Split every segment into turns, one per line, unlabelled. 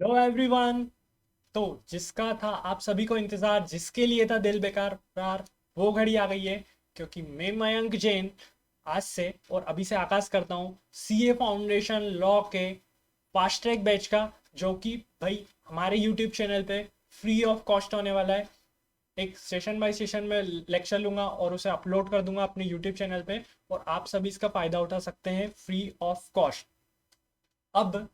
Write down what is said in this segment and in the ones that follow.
Hello everyone. तो जिसका था आप सभी को इंतजार, जिसके लिए था दिल बेकार प्यार, वो घड़ी आ गई है। क्योंकि मैं मयंक जैन आज से और अभी से आगाज करता हूँ सीए फाउंडेशन लॉ के फास्ट ट्रैक बैच का, जो कि भाई हमारे यूट्यूब चैनल पे फ्री ऑफ कॉस्ट होने वाला है। एक सेशन बाय सेशन में लेक्चर लूंगा और उसे अपलोड कर दूंगा अपने यूट्यूब चैनल पे, और आप सभी इसका फायदा उठा सकते हैं फ्री ऑफ कॉस्ट। अब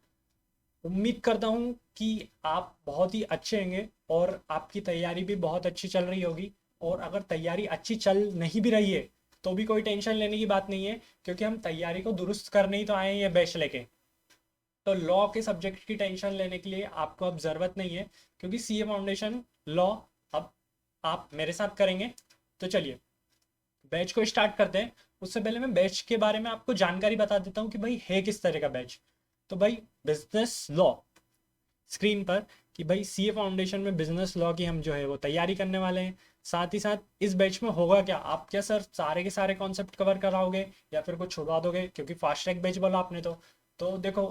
उम्मीद करता हूँ कि आप बहुत ही अच्छे होंगे और आपकी तैयारी भी बहुत अच्छी चल रही होगी। और अगर तैयारी अच्छी चल नहीं भी रही है तो भी कोई टेंशन लेने की बात नहीं है, क्योंकि हम तैयारी को दुरुस्त करने ही तो आए हैं ये बैच लेके। तो लॉ के सब्जेक्ट की टेंशन लेने के लिए आपको अब ज़रूरत नहीं है, क्योंकि सीए फाउंडेशन लॉ अब आप मेरे साथ करेंगे। तो चलिए बैच को स्टार्ट करते हैं। उससे पहले मैं बैच के बारे में आपको जानकारी बता देता हूँ कि भाई है किस तरह का बैच। तो भाई बिजनेस लॉ स्क्रीन पर, कि भाई सीए फाउंडेशन में बिजनेस लॉ की हम जो है वो तैयारी करने वाले हैं। साथ ही साथ इस बैच में होगा क्या, आप क्या सर सारे के सारे कॉन्सेप्ट कवर कराओगे या फिर कुछ छुड़वा दोगे, क्योंकि फास्ट ट्रैक बैच बोला आपने। तो देखो,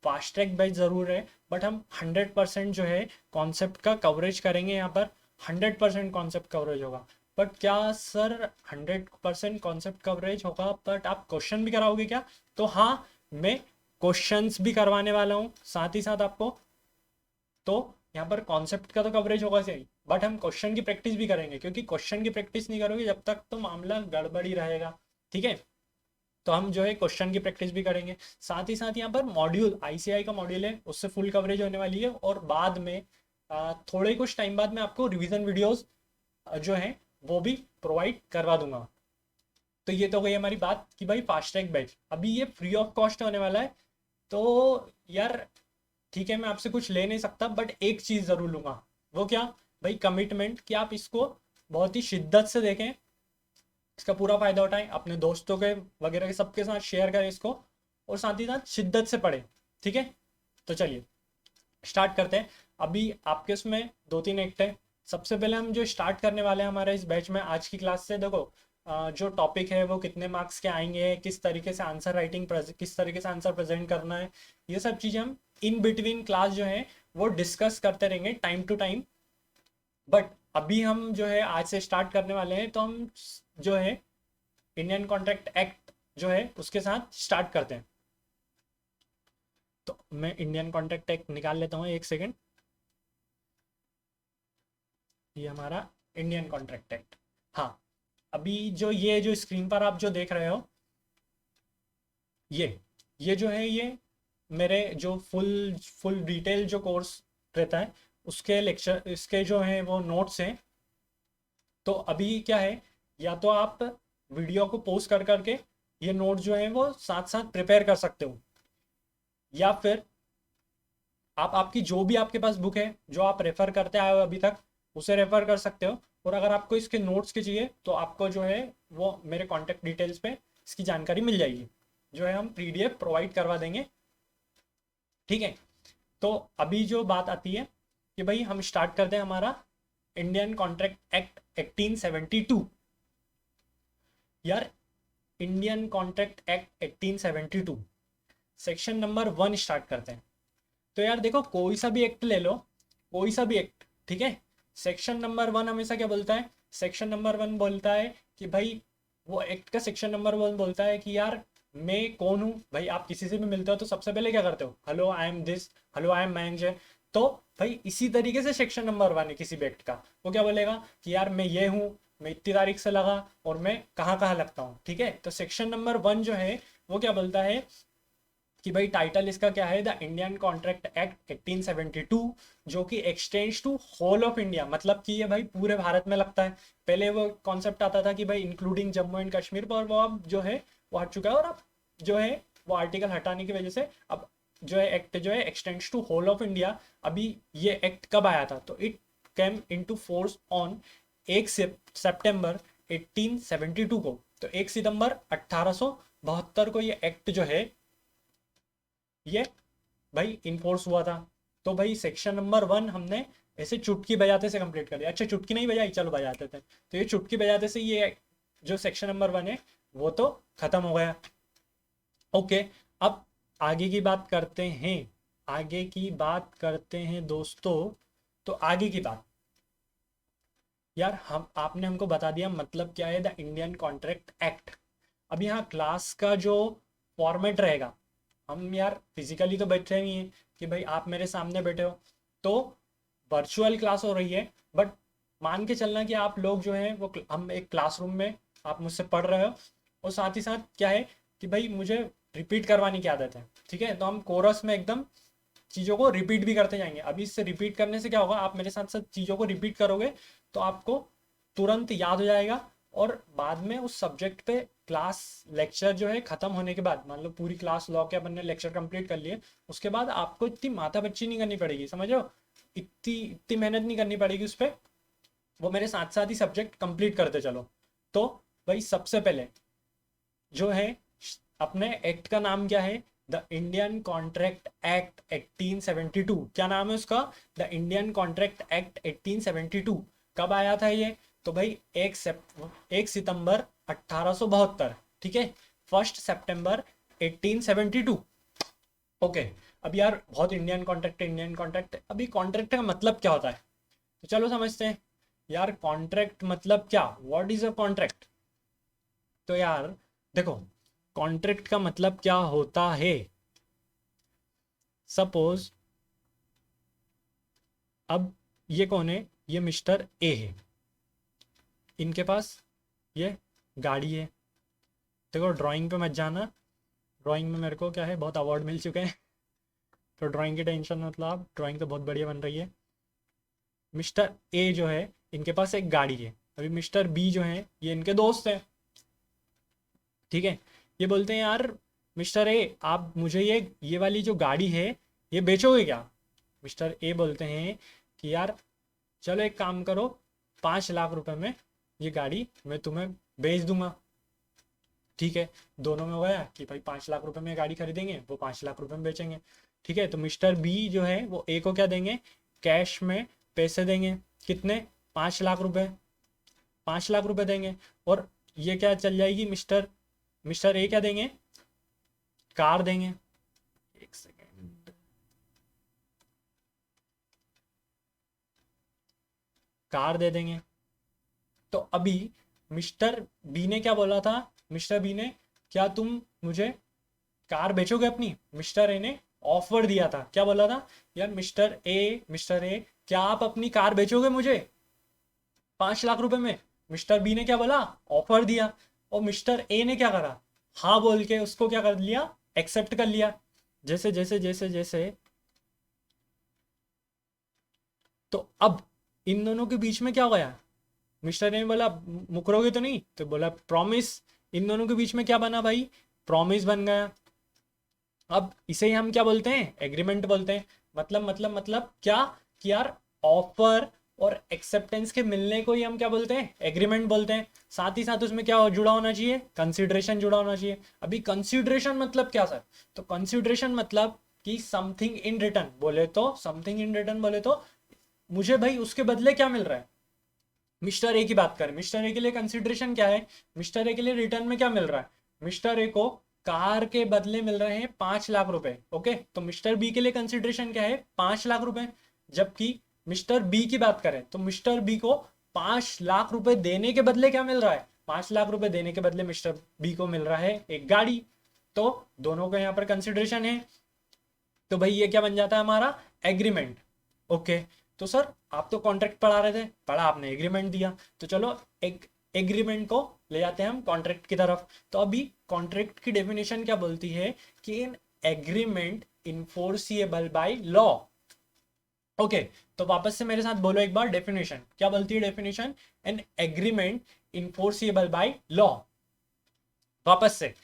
फास्ट ट्रैक बैच ज़रूर है, बट हम 100% जो है कॉन्सेप्ट का कवरेज करेंगे यहाँ पर। 100% कॉन्सेप्ट कवरेज होगा। बट क्या सर 100% कॉन्सेप्ट कवरेज होगा बट आप क्वेश्चन भी कराओगे क्या? तो हाँ, मैं क्वेश्चंस भी करवाने वाला हूँ साथ ही साथ आपको। तो यहाँ पर कॉन्सेप्ट का तो कवरेज होगा सही, बट हम क्वेश्चन की प्रैक्टिस भी करेंगे, क्योंकि क्वेश्चन की प्रैक्टिस नहीं करोगे जब तक तो मामला गड़बड़ ही रहेगा। ठीक है। तो हम जो है क्वेश्चन की प्रैक्टिस भी करेंगे। साथ ही साथ यहाँ पर मॉड्यूल आईसीआई का मॉड्यूल है, उससे फुल कवरेज होने वाली है। और बाद में थोड़े कुछ टाइम बाद मैं आपको रिवीजन वीडियोस जो है वो भी प्रोवाइड करवा दूंगा। तो ये तो गई हमारी बात कि भाई फास्ट ट्रैक बैच अभी ये फ्री ऑफ कॉस्ट होने वाला है। तो यार ठीक है, मैं आपसे कुछ ले नहीं सकता, बट एक चीज़ ज़रूर लूंगा। वो क्या? भाई कमिटमेंट कि आप इसको बहुत ही शिद्दत से देखें, इसका पूरा फायदा उठाएं, अपने दोस्तों के वगैरह के सबके साथ शेयर करें इसको, और साथ ही साथ शिद्दत से पढ़ें। ठीक है। तो चलिए स्टार्ट करते हैं। अभी आपके उसमें दो तीन एक्ट है। सबसे पहले हम जो स्टार्ट करने वाले हैं हमारे इस बैच में आज की क्लास से, देखो जो टॉपिक है वो कितने मार्क्स के आएंगे, किस तरीके से आंसर राइटिंग, किस तरीके से आंसर प्रेजेंट करना है, ये सब चीज़ें हम इन बिटवीन क्लास जो है वो डिस्कस करते रहेंगे टाइम टू टाइम। बट अभी हम जो है आज से स्टार्ट करने वाले हैं, तो हम जो है इंडियन कॉन्ट्रैक्ट एक्ट जो है उसके साथ स्टार्ट करते हैं। तो मैं इंडियन कॉन्ट्रैक्ट एक्ट निकाल लेता हूँ, एक सेकेंड। ये हमारा इंडियन कॉन्ट्रैक्ट एक्ट। हाँ, अभी जो ये जो स्क्रीन पर आप जो देख रहे हो, ये ये जो है ये मेरे जो फुल फुल डिटेल जो कोर्स रहता है उसके लेक्चर, इसके जो है वो नोट्स हैं। तो अभी क्या है, या तो आप वीडियो को पोस्ट कर करके ये नोट जो है वो साथ साथ प्रिपेयर कर सकते हो, या फिर आप आपकी जो भी आपके पास बुक है जो आप रेफर करते आए हो अभी तक, उसे रेफर कर सकते हो। और अगर आपको इसके नोट्स के चाहिए तो आपको जो है वो मेरे कॉन्टैक्ट डिटेल्स पे इसकी जानकारी मिल जाएगी, जो है हम पीडीएफ प्रोवाइड करवा देंगे। ठीक है। तो अभी जो बात आती है कि भाई हम स्टार्ट करते हैं हमारा इंडियन कॉन्ट्रैक्ट एक्ट 1872। यार, Indian contract act 1872 section number 1 start करते हैं। तो यार देखो, कोई सा भी एक्ट ले लो, कोई सा भी एक्ट, ठीक है। सेक्शन नंबर 1 हमेशा क्या बोलता है? सेक्शन नंबर 1 बोलता है कि भाई, वो एक्ट का सेक्शन नंबर 1 बोलता है कि यार मैं कौन हूँ। भाई आप किसी से भी मिलते हो तो सबसे पहले क्या करते हो? Hello I am this, hello I am Mayank Jain. तो भाई इसी तरीके से सेक्शन नंबर 1 है किसी भी एक्ट का। वो क्या बोलेगा कि यार मैं ये हूँ, मैं इतनी तारीख से लगा और मैं कहाँ कहाँ लगता हूँ। ठीक है। तो सेक्शन नंबर 1 जो है वो क्या बोलता है कि भाई टाइटल इसका क्या है, द इंडियन कॉन्ट्रैक्ट एक्ट 1872, जो कि extends to whole of India, मतलब कि ये भाई पूरे भारत में लगता है। पहले वो कॉन्सेप्ट आता था कि भाई इंक्लूडिंग जम्मू एंड कश्मीर, पर वो अब जो है वो हट चुका है। और अब जो है वो आर्टिकल हटाने की वजह से अब जो है एक्ट जो है extends to whole of India. अभी ये एक्ट कब आया था? तो it came into force on 1 September 1872 को। तो 1 सितंबर 1872 को ये एक्ट जो है ये भाई इन्फोर्स हुआ था। तो भाई सेक्शन नंबर 1 हमने ऐसे चुटकी बजाते से कंप्लीट कर दिया। अच्छा, चुटकी नहीं बजाई, चलो बजाते थे। तो ये चुटकी बजाते से ये जो सेक्शन नंबर 1 है वो तो खत्म हो गया। ओके। अब आगे की बात करते हैं आगे की बात करते हैं दोस्तों। तो आगे की बात, यार हम आपने हमको बता दिया मतलब क्या है द इंडियन कॉन्ट्रैक्ट एक्ट। अब यहाँ क्लास का जो फॉर्मेट रहेगा, हम यार फिजिकली तो बैठे नहीं हैं कि भाई आप मेरे सामने बैठे हो, तो वर्चुअल क्लास हो रही है। बट मान के चलना कि आप लोग जो है वो हम एक क्लासरूम में, आप मुझसे पढ़ रहे हो और साथ ही साथ क्या है कि भाई मुझे रिपीट करवाने की आदत है, ठीक है। तो हम कोरस में एकदम चीज़ों को रिपीट भी करते जाएंगे। अभी इससे रिपीट करने से क्या होगा, आप मेरे साथ साथ चीज़ों को रिपीट करोगे तो आपको तुरंत याद हो जाएगा। और बाद में उस सब्जेक्ट पे क्लास लेक्चर जो है ख़त्म होने के बाद, मान लो पूरी क्लास लॉ के अपन ने लेक्चर कंप्लीट कर लिए, उसके बाद आपको इतनी माथा बच्ची नहीं करनी पड़ेगी, समझो। इतनी इतनी मेहनत नहीं करनी पड़ेगी उस पर। वो मेरे साथ साथ ही सब्जेक्ट कंप्लीट करते चलो। तो भाई सबसे पहले जो है अपने एक्ट का नाम क्या है, द इंडियन कॉन्ट्रैक्ट एक्ट 1872। क्या नाम है उसका, द इंडियन कॉन्ट्रैक्ट एक्ट 1872। कब आया था ये, तो भाई 1 सितंबर 1872, ठीक है। 1 सितंबर 1872। ओके। अब यार बहुत इंडियन कॉन्ट्रैक्ट, इंडियन कॉन्ट्रैक्ट, अभी कॉन्ट्रैक्ट का मतलब क्या होता है, तो चलो समझते हैं। यार कॉन्ट्रैक्ट मतलब क्या, व्हाट इज अ कॉन्ट्रैक्ट। तो यार देखो, कॉन्ट्रैक्ट का मतलब क्या होता है। सपोज अब ये कौन है, ये मिस्टर ए है, इनके पास ये गाड़ी है। देखो ड्राइंग पे मत जाना, ड्राइंग में मेरे को क्या है बहुत अवार्ड मिल चुके हैं, तो ड्राइंग की टेंशन मतलब, ड्राइंग तो बहुत बढ़िया बन रही है। मिस्टर ए जो है इनके पास एक गाड़ी है, अभी मिस्टर बी जो है ये इनके दोस्त हैं, ठीक है। ये बोलते हैं यार मिस्टर ए आप मुझे ये वाली जो गाड़ी है ये बेचोगे क्या। मिस्टर ए बोलते हैं कि यार चलो एक काम करो, 5 लाख रुपए में ये गाड़ी मैं तुम्हें बेच दूंगा, ठीक है। दोनों में हो गया कि भाई 5 लाख रुपए में गाड़ी खरीदेंगे, वो 5 लाख रुपए में बेचेंगे, ठीक है। तो मिस्टर बी जो है वो ए को क्या देंगे, कैश में पैसे देंगे, कितने, 5 लाख रुपए, 5 लाख रुपए देंगे। और ये क्या चल जाएगी, मिस्टर मिस्टर ए क्या देंगे, कार देंगे। एक सेकेंड, कार दे देंगे। तो अभी मिस्टर बी ने क्या बोला था, मिस्टर बी ने, क्या तुम मुझे कार बेचोगे अपनी। मिस्टर ए ने ऑफर दिया था, क्या बोला था, यार मिस्टर ए क्या आप अपनी कार बेचोगे मुझे 5 लाख रुपए में। मिस्टर बी ने क्या बोला, ऑफर दिया। और मिस्टर ए ने क्या करा, हाँ बोल के उसको क्या कर लिया, एक्सेप्ट कर लिया। जैसे जैसे जैसे जैसे, तो अब इन दोनों के बीच में क्या हो गया, मिस्टर ने बोला मुकरोगे तो नहीं, तो बोला प्रॉमिस। इन दोनों के बीच में क्या बना भाई, प्रॉमिस बन गया। अब इसे ही हम क्या बोलते हैं, एग्रीमेंट बोलते हैं। मतलब क्या कि यार ऑफर और एक्सेप्टेंस के मिलने को ही हम क्या बोलते हैं, एग्रीमेंट बोलते हैं। साथ ही साथ उसमें क्या जुड़ा होना चाहिए, कंसिडरेशन जुड़ा होना चाहिए। अभी कंसिडरेशन मतलब क्या सर, तो कंसिडरेशन मतलब कि समथिंग इन रिटर्न बोले तो, समथिंग इन रिटर्न बोले तो मुझे भाई उसके बदले क्या मिल रहा है। मिस्टर ए की बात करें, मिस्टर ए के लिए कंसिडरेशन क्या है, मिस्टर ए के लिए रिटर्न में क्या मिल रहा है, मिस्टर ए को कार के बदले मिल रहे हैं 5 लाख रुपए, ओके। तो मिस्टर बी के लिए कंसिडरेशन क्या है, 5 लाख रुपए। जबकि मिस्टर बी की बात करें तो मिस्टर बी को 5 लाख रुपए देने के बदले क्या मिल रहा है, 5 लाख रुपए देने के बदले मिस्टर बी को मिल रहा है एक गाड़ी। तो दोनों का यहाँ पर कंसिडरेशन है। तो भाई ये क्या बन जाता है हमारा, एग्रीमेंट, ओके। तो सर आप तो कॉन्ट्रैक्ट पढ़ा रहे थे, पढ़ा आपने, एग्रीमेंट दिया, तो चलो एक एग्रीमेंट को ले जाते हैं हम कॉन्ट्रैक्ट की तरफ। तो अभी कॉन्ट्रैक्ट की डेफिनेशन क्या बोलती है कि in agreement enforceable by law, okay. तो वापस से मेरे साथ बोलो एक बार डेफिनेशन, क्या बोलती है definition, an agreement enforceable by law. वापस से,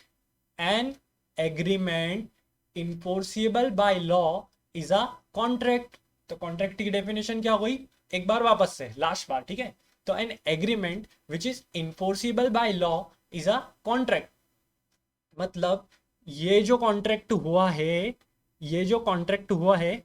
an agreement enforceable bye law is a contract. तो कॉन्ट्रैक्ट की डेफिनेशन क्या हो गई, एक बार वापस से, लास्ट बार, ठीक है। तो an agreement which is enforceable by law is a contract. मतलब ये जो कॉन्ट्रैक्ट हुआ है, ये जो कॉन्ट्रैक्ट हुआ है,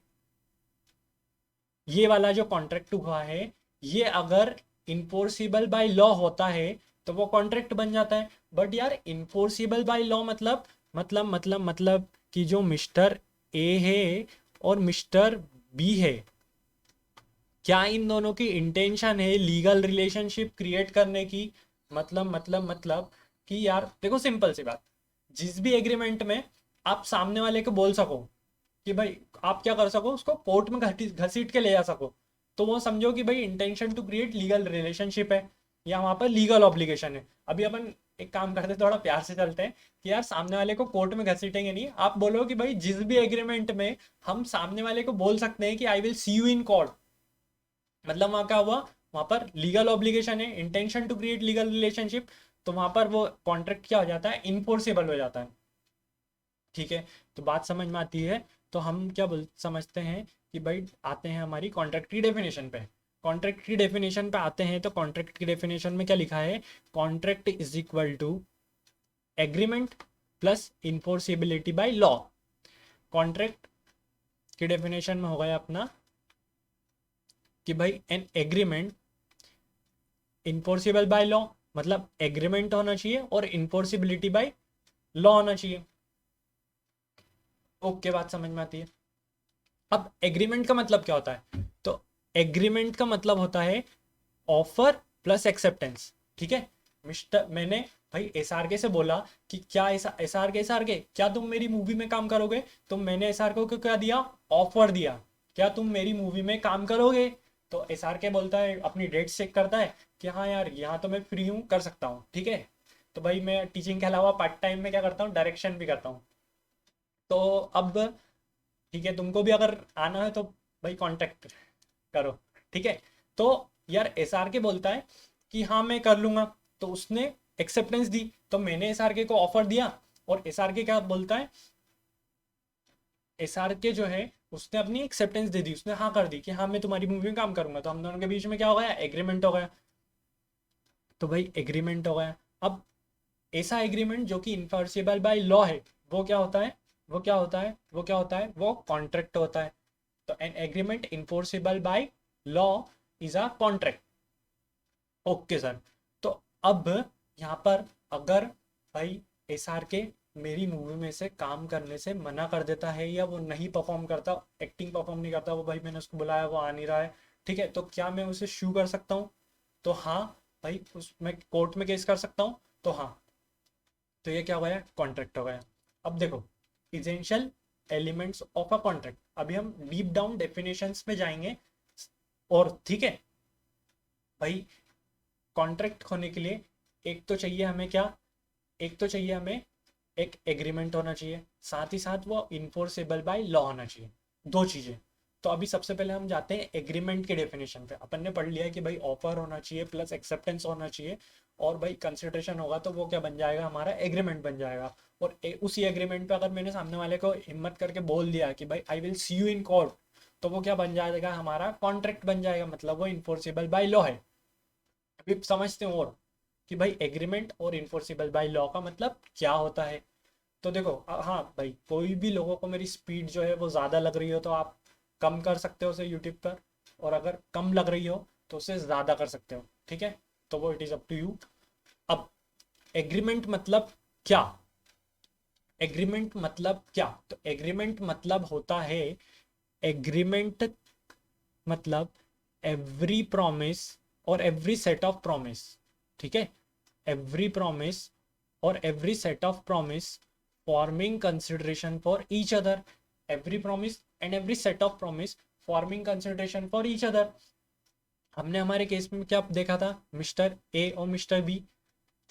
ये वाला जो कॉन्ट्रैक्ट हुआ है, ये अगर इन्फोर्सिबल बाय लॉ होता है तो वो कॉन्ट्रैक्ट बन जाता है। बट यार इन्फोर्सिबल बाय लॉ मतलब कि जो मिस्टर ए है और मिस्टर बी है, क्या इन दोनों की इंटेंशन है लीगल रिलेशनशिप क्रिएट करने की? मतलब कि यार देखो, सिंपल सी बात, जिस भी एग्रीमेंट में आप सामने वाले को बोल सको कि भाई आप क्या कर सको, उसको कोर्ट में घसीट के ले जा सको, तो वो समझो कि भाई intention to create legal relationship है, या वहां पर लीगल ऑब्लिगेशन है। अभी अपन एक काम करते हैं, थोड़ा प्यार से चलते हैं कि यार सामने वाले को कोर्ट में घसीटेंगे नहीं, आप बोलो कि भाई जिस भी एग्रीमेंट में हम सामने वाले को बोल सकते हैं कि I will see you in court, मतलब वहां क्या हुआ, वहां पर लीगल ऑब्लिगेशन है, intention to create legal relationship, तो वहां पर वो कॉन्ट्रैक्ट क्या हो जाता है, इनफोर्सेबल हो जाता है। ठीक है, तो बात समझ में आती है। तो हम क्या बोल समझते हैं कि भाई आते हैं हमारी कॉन्ट्रैक्ट की डेफिनेशन पे। कॉन्ट्रैक्ट की डेफिनेशन पे आते हैं, तो कॉन्ट्रैक्ट की डेफिनेशन में क्या लिखा है, contract is equal to agreement plus enforceability by law. Contract की डेफिनेशन में हो गया अपना कि भाई an agreement enforceable by law, मतलब एग्रीमेंट होना चाहिए और इन्फोर्सिबिलिटी बाय लॉ होना चाहिए। ओके, बात समझ में आती है। अब एग्रीमेंट का मतलब क्या होता है, तो एग्रीमेंट का मतलब होता है ऑफर प्लस एक्सेप्टेंस। ठीक है, मिस्टर मैंने भाई एसआरके से बोला कि क्या एसआरके क्या तुम मेरी मूवी में काम करोगे, तो मैंने एसआरके को क्या दिया, ऑफर दिया, क्या तुम मेरी मूवी में काम करोगे? तो एसआरके बोलता है, अपनी डेट चेक करता है कि हाँ यार यहाँ तो मैं फ्री हूँ, कर सकता हूँ। ठीक है, तो भाई मैं टीचिंग के अलावा पार्ट टाइम में क्या करता हूँ, डायरेक्शन भी करता हूँ। तो अब ठीक है, तुमको भी अगर आना है तो भाई कांटेक्ट करो। ठीक है, तो यार एसआरके बोलता है कि हाँ मैं कर लूंगा, तो उसने एक्सेप्टेंस दी, तो मैंने एसआरके को ऑफर दिया, और एसआरके क्या बोलता है, एसआरके जो है उसने अपनी एक्सेप्टेंस दे दी, उसने हाँ कर दी कि हाँ मैं तुम्हारी मूवी में काम करूंगा, तो हम दोनों के बीच में क्या हो गया, एग्रीमेंट हो गया। तो भाई एग्रीमेंट हो गया। अब ऐसा एग्रीमेंट जो कि इन्फोर्सेबल बाय लॉ है, वो क्या होता है, वो कॉन्ट्रैक्ट होता है। तो an agreement enforceable by law is a contract. Okay sir. तो अब यहाँ पर अगर भाई एस आर के मेरी मूवी में से काम करने से मना कर देता है, या वो नहीं परफॉर्म करता, एक्टिंग परफॉर्म नहीं करता, वो भाई मैंने उसको बुलाया वो आ नहीं रहा है, ठीक है, तो क्या मैं उसे शू कर सकता हूँ? तो हाँ भाई, उस मैं कोर्ट में केस कर सकता हूँ। तो हाँ, तो ये क्या हो गया, कॉन्ट्रैक्ट हो गया। अब देखो, essential elements of a contract, अभी हम डीप डाउन डेफिनेशंस में जाएंगे। और ठीक है भाई, कॉन्ट्रैक्ट होने के लिए एक तो चाहिए हमें क्या, एक तो चाहिए हमें एक एग्रीमेंट होना चाहिए, साथ ही साथ वो इन्फोर्सेबल बाय लॉ होना चाहिए, दो चीजें। तो अभी सबसे पहले हम जाते हैं एग्रीमेंट के डेफिनेशन पे। अपन ने पढ़ लिया है कि भाई ऑफर होना चाहिए प्लस एक्सेप्टेंस होना चाहिए, और भाई कंसिडरेशन होगा, तो वो क्या बन जाएगा, हमारा एग्रीमेंट बन जाएगा। और उसी एग्रीमेंट पे अगर मैंने सामने वाले को हिम्मत करके बोल दिया कि भाई आई will see you in court, तो वो क्या बन जाएगा, हमारा कॉन्ट्रैक्ट बन जाएगा, मतलब वो इन्फोर्सेबल बाय लॉ है। अभी समझते हो और कि भाई एग्रीमेंट और इन्फोर्सेबल बाय लॉ का मतलब क्या होता है। तो देखो, हाँ भाई, कोई भी लोगों को मेरी स्पीड जो है वो ज़्यादा लग रही हो तो आप कम कर सकते हो उसे यूट्यूब पर, और अगर कम लग रही हो तो उसे ज़्यादा कर सकते हो। ठीक है, तो वो it is up to you. अब एग्रीमेंट मतलब क्या, एग्रीमेंट मतलब क्या, तो एग्रीमेंट मतलब होता है, एग्रीमेंट मतलब एवरी प्रॉमिस और एवरी सेट ऑफ प्रॉमिस। ठीक है, एवरी प्रॉमिस और every set of promise forming consideration for each other, every promise and every set of promise forming consideration for each other. हमने हमारे केस में क्या देखा था, मिस्टर ए और मिस्टर बी,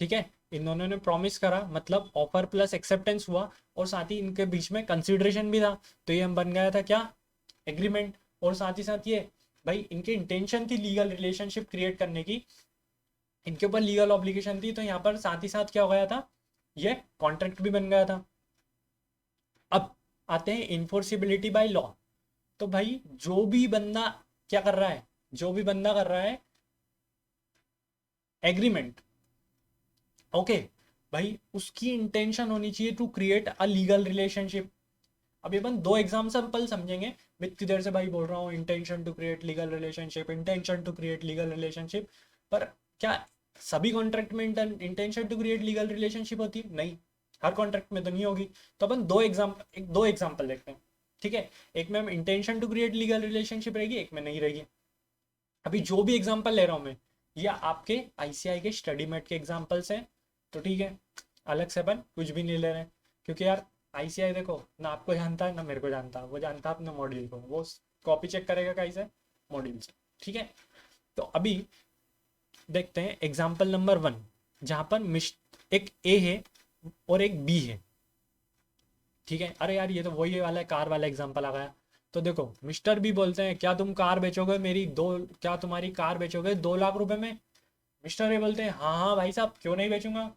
ठीक है, इन दोनों ने प्रॉमिस करा, मतलब ऑफर प्लस एक्सेप्टेंस हुआ, और साथ ही इनके बीच में कंसिडरेशन भी था, तो ये हम बन गया था क्या, एग्रीमेंट। और साथ ही साथ ये भाई इनकी इंटेंशन थी लीगल रिलेशनशिप क्रिएट करने की, इनके ऊपर लीगल ऑब्लिगेशन थी, तो यहाँ पर साथ ही साथ क्या हो गया था, ये कॉन्ट्रैक्ट भी बन गया था। अब आते हैं इन्फोर्सिबिलिटी बाय लॉ। तो भाई जो भी बंदा क्या कर रहा है, जो भी बंदा कर रहा है एग्रीमेंट, ओके, भाई उसकी इंटेंशन होनी चाहिए to create a legal relationship. अभी अपन दो एग्जाम्पल समझेंगे। मैं इतनी देर से भाई बोल रहा हूँ intention to create legal relationship, intention to create legal relationship, पर क्या सभी कॉन्ट्रैक्ट में intention to create legal relationship होती है? नहीं, हर कॉन्ट्रैक्ट में तो नहीं होगी। तो अपन दो एग्जाम्पल देखते हैं। ठीक है, एक में intention to create legal relationship रहेगी, एक में नहीं रहेगी। अभी जो भी एग्जांपल ले रहा हूँ मैं, ये आपके आईसीआई के स्टडी मेट के एग्जांपल्स हैं, तो ठीक है, अलग से अपन कुछ भी नहीं ले रहे हैं, क्योंकि यार आईसीआई देखो ना आपको जानता है ना मेरे को जानता है, वो जानता है अपने मॉड्यूल को, वो कॉपी चेक करेगा कहीं से, मॉड्यूल से, ठीक है। तो अभी देखते हैं एग्जाम्पल नंबर 1, जहां पर एक ए है और एक बी है, ठीक है। अरे यार ये तो वही वाला है, कार वाला एग्जाम्पल आ गया। तो देखो मिस्टर बी बोलते हैं क्या तुम कार बेचोगे मेरी क्या तुम्हारी कार बेचोगे 2 लाख रुपए में। मिस्टर ए बोलते हैं हाँ हाँ भाई साहब क्यों नहीं बेचूंगा।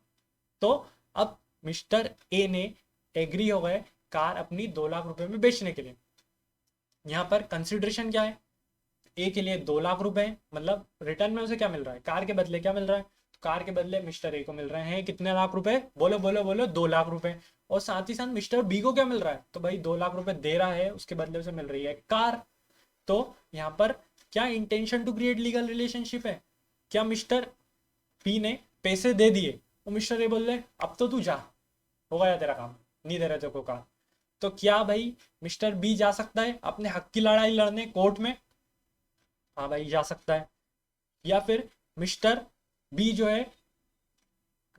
तो अब मिस्टर ए ने एग्री हो गए कार अपनी 2 लाख रुपए में बेचने के लिए। यहाँ पर कंसिडरेशन क्या है, ए के लिए 2 लाख रुपए, मतलब रिटर्न में उसे क्या मिल रहा है, कार के बदले क्या मिल रहा है, तो कार के बदले मिस्टर ए को मिल रहे हैं कितने लाख रुपए, बोलो बोलो बोलो 2 लाख रुपए। और साथ ही साथ मिस्टर बी को क्या मिल रहा है, तो भाई 2 लाख रुपए दे रहा है, उसके बदले उसे मिल रही है कार। तो यहाँ पर क्या intention to create legal relationship है, क्या मिस्टर बी ने पैसे दे दिए, वो मिस्टर ए बोल रहे अब तो तू जा, हो गया तेरा काम, नहीं दे रहे तेरे को कार। तो क्या भाई मिस्टर बी जा सकता है अपने हक की लड़ाई लड़ने कोर्ट में, हाँ भाई जा सकता है। या फिर मिस्टर बी जो है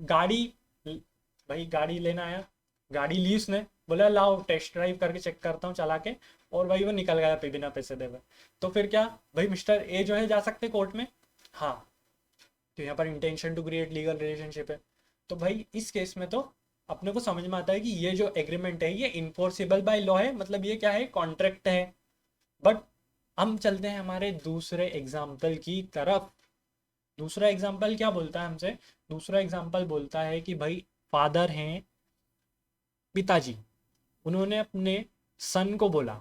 गाड़ी, भाई गाड़ी लेना आया, गाड़ी ली उसने, बोला लाओ टेस्ट ड्राइव करके चेक करता हूँ चला के, और भाई वो निकल गया बिना पैसे दे हुए। तो फिर क्या भाई मिस्टर ए जो है जा सकते कोर्ट में, हाँ, तो यहाँ पर intention to create legal relationship है। तो भाई इस केस में तो अपने को समझ में आता है कि ये जो एग्रीमेंट है ये इन्फोर्सेबल बाय लॉ है, मतलब ये क्या है, कॉन्ट्रैक्ट है। बट हम चलते हैं हमारे दूसरे एग्जाम्पल की तरफ। दूसरा एग्जाम्पल क्या बोलता है हमसे, दूसरा एग्जाम्पल बोलता है कि भाई फादर हैं, पिताजी, उन्होंने अपने सन को बोला,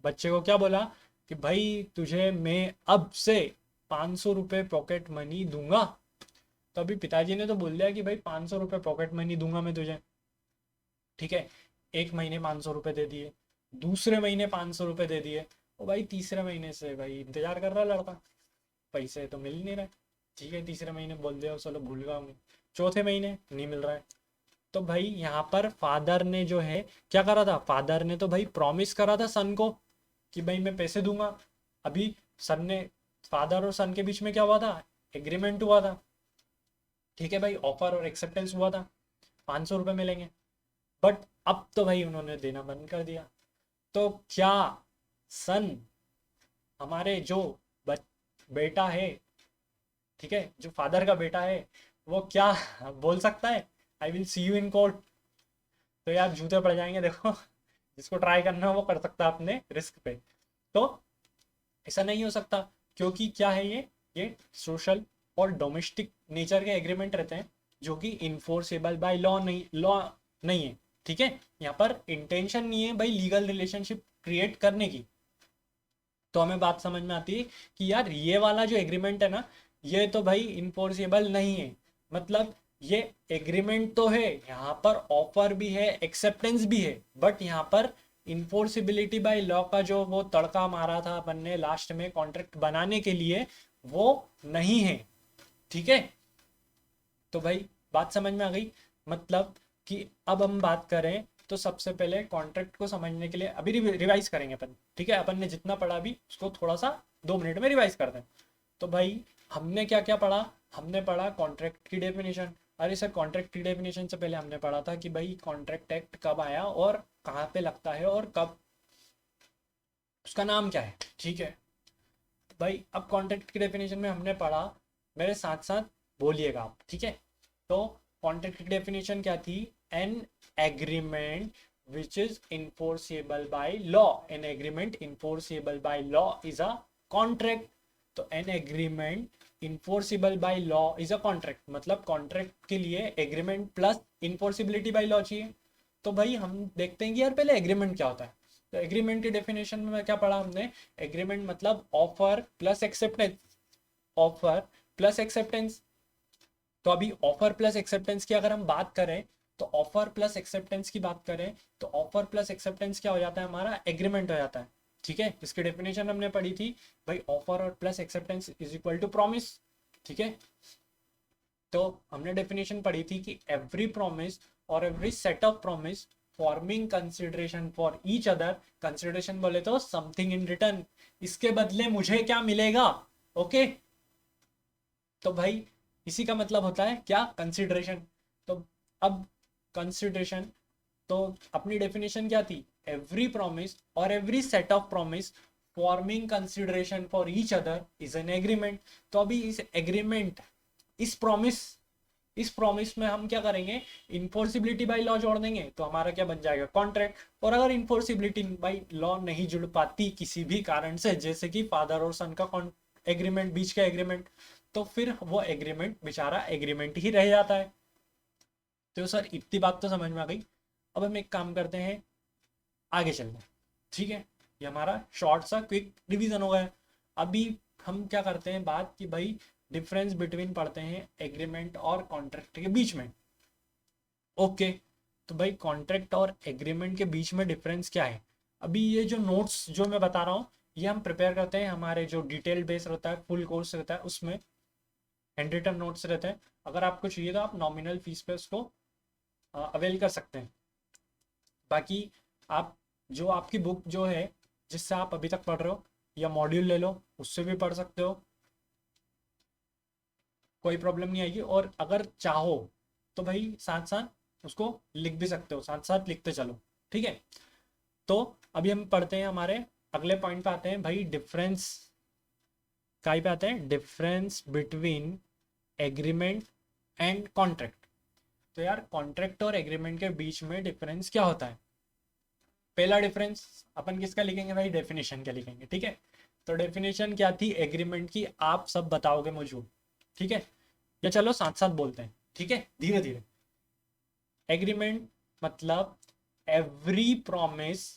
बच्चे को क्या बोला कि भाई तुझे मैं अब से 500 रुपये पॉकेट मनी दूंगा। तो अभी पिताजी ने तो बोल दिया कि भाई 500 रुपये पॉकेट मनी दूंगा मैं तुझे, ठीक है। एक महीने 500 रुपये दे दिए, दूसरे महीने 500 रुपये दे दिए, और भाई तीसरे महीने से भाई इंतजार कर रहा लड़का, पैसे तो मिल नहीं रहे, ठीक है। तीसरे महीने बोल दिया चलो भूल गया हूँ, चौथे महीने नहीं मिल रहा है। तो भाई यहाँ पर फादर ने जो है क्या करा था, फादर ने तो भाई प्रॉमिस करा था सन को कि भाई मैं पैसे दूंगा। अभी सन ने, फादर और सन के बीच में क्या हुआ था, एग्रीमेंट हुआ था, ठीक है भाई, ऑफर और एक्सेप्टेंस हुआ था, 500 रुपये मिलेंगे। बट अब तो भाई उन्होंने देना बंद कर दिया। तो क्या सन, हमारे जो बेटा है, ठीक है, जो फादर का बेटा है, वो क्या बोल सकता है, आई will see you in court. तो यार जूते पड़ जाएंगे देखो, जिसको ट्राई करना है वो कर सकता है अपने रिस्क पे। तो ऐसा नहीं हो सकता, क्योंकि क्या है ये सोशल और डोमेस्टिक नेचर के एग्रीमेंट रहते हैं, जो कि इन्फोर्सेबल बाय लॉ नहीं है, ठीक है। यहाँ पर इंटेंशन नहीं है भाई लीगल रिलेशनशिप क्रिएट करने की। तो हमें बात समझ में आती है कि यार ये वाला जो एग्रीमेंट है ना, ये तो भाई इन्फोर्सेबल नहीं है। मतलब ये एग्रीमेंट तो है, यहाँ पर ऑफर भी है, एक्सेप्टेंस भी है, बट यहाँ पर इन्फोर्सिबिलिटी बाय लॉ का जो वो तड़का मारा था अपन ने लास्ट में कॉन्ट्रैक्ट बनाने के लिए, वो नहीं है, ठीक है। तो भाई बात समझ में आ गई। मतलब कि अब हम बात करें तो सबसे पहले कॉन्ट्रैक्ट को समझने के लिए अभी रिवाइज करेंगे अपन, ठीक है। अपन ने जितना पढ़ा अभी उसको थोड़ा सा 2 मिनट में रिवाइज करते हैं। तो भाई हमने क्या क्या पढ़ा, हमने पढ़ा कॉन्ट्रैक्ट की डेफिनेशन। अरे सर कॉन्ट्रैक्ट की डेफिनेशन से पहले हमने पढ़ा था कि भाई कॉन्ट्रैक्ट एक्ट कब आया और कहाँ पे लगता है और कब उसका नाम क्या है, ठीक है। भाई अब कॉन्ट्रैक्ट की डेफिनेशन में हमने पढ़ा, मेरे साथ साथ बोलिएगा आप, ठीक है। तो कॉन्ट्रैक्ट की डेफिनेशन क्या थी, an agreement which is enforceable by law, an agreement enforceable by law is a contract. तो an agreement enforceable by law is a contract, मतलब कॉन्ट्रैक्ट के लिए agreement plus enforceability by law चाहिए। तो भाई हम देखते हैं कि यार पहले एग्रीमेंट क्या होता है। तो एग्रीमेंट की डेफिनेशन में क्या पढ़ा हमने, एग्रीमेंट मतलब offer plus acceptance, offer plus acceptance. तो अभी ऑफर प्लस एक्सेप्टेंस की अगर हम बात करें, तो ऑफर प्लस एक्सेप्टेंस की बात करें तो ऑफर प्लस एक्सेप्टेंस क्या हो जाता है, हमारा एग्रीमेंट हो जाता है, ठीक है। इसकी डेफिनेशन हमने पढ़ी थी भाई, ऑफर और plus acceptance is equal to promise, ठीक है। तो हमने डेफिनेशन पढ़ी थी कि एवरी प्रॉमिस और every set of promise forming consideration for each other, consideration बोले तो समथिंग इन रिटर्न, इसके बदले मुझे क्या मिलेगा, ओके। तो भाई इसी का मतलब होता है क्या, कंसिडरेशन। तो अब कंसिडरेशन, तो अपनी डेफिनेशन क्या थी, एवरी प्रॉमिस और every set of promise forming consideration for each other is an agreement. तो अभी इस एग्रीमेंट, इस प्रॉमिस में हम क्या करेंगे, इन्फोर्सिबिलिटी बाई लॉ जोड़ देंगे, तो हमारा क्या बन जाएगा, कॉन्ट्रैक्ट। और अगर इन्फोर्सिबिलिटी बाई लॉ नहीं जुड़ पाती किसी भी कारण से, जैसे कि फादर और सन का एग्रीमेंट, बीच का एग्रीमेंट, तो फिर वो एग्रीमेंट बेचारा एग्रीमेंट ही रह जाता है। तो सर इतनी बात तो समझ में आ गई। अब हम एक काम करते हैं, आगे चलते हैं, ठीक है। ये हमारा शॉर्ट सा क्विक रिवीजन हो गया। अभी हम क्या करते हैं बात कि भाई डिफरेंस बिटवीन पढ़ते हैं एग्रीमेंट और कॉन्ट्रैक्ट के बीच में, ओके। तो भाई कॉन्ट्रैक्ट और एग्रीमेंट के बीच में डिफरेंस क्या है। अभी ये जो नोट्स जो मैं बता रहा हूँ, ये हम प्रिपेयर करते हैं हमारे जो डिटेल बेस रहता है, फुल कोर्स रहता है, उसमें हैंड रिटन नोट्स रहते हैं। अगर आपको चाहिए तो आप नॉमिनल फीस पे उसको अवेल कर सकते हैं। बाकी आप जो आपकी बुक जो है जिससे आप अभी तक पढ़ रहे हो, या मॉड्यूल ले लो, उससे भी पढ़ सकते हो, कोई प्रॉब्लम नहीं आएगी। और अगर चाहो तो भाई साथ साथ उसको लिख भी सकते हो, साथ साथ लिखते चलो, ठीक है। तो अभी हम पढ़ते हैं, हमारे अगले पॉइंट पे आते हैं भाई, डिफरेंस काय पे आते हैं, difference between agreement and contract. तो यार कॉन्ट्रैक्ट और एग्रीमेंट के बीच में डिफरेंस क्या होता है। पहला डिफरेंस अपन किसका लिखेंगे भाई, डेफिनेशन का लिखेंगे, ठीक है। तो डेफिनेशन क्या थी एग्रीमेंट की, आप सब बताओगे मुझे, ठीक है। या चलो साथ साथ बोलते हैं, ठीक है, धीरे धीरे। एग्रीमेंट मतलब एवरी प्रॉमिस,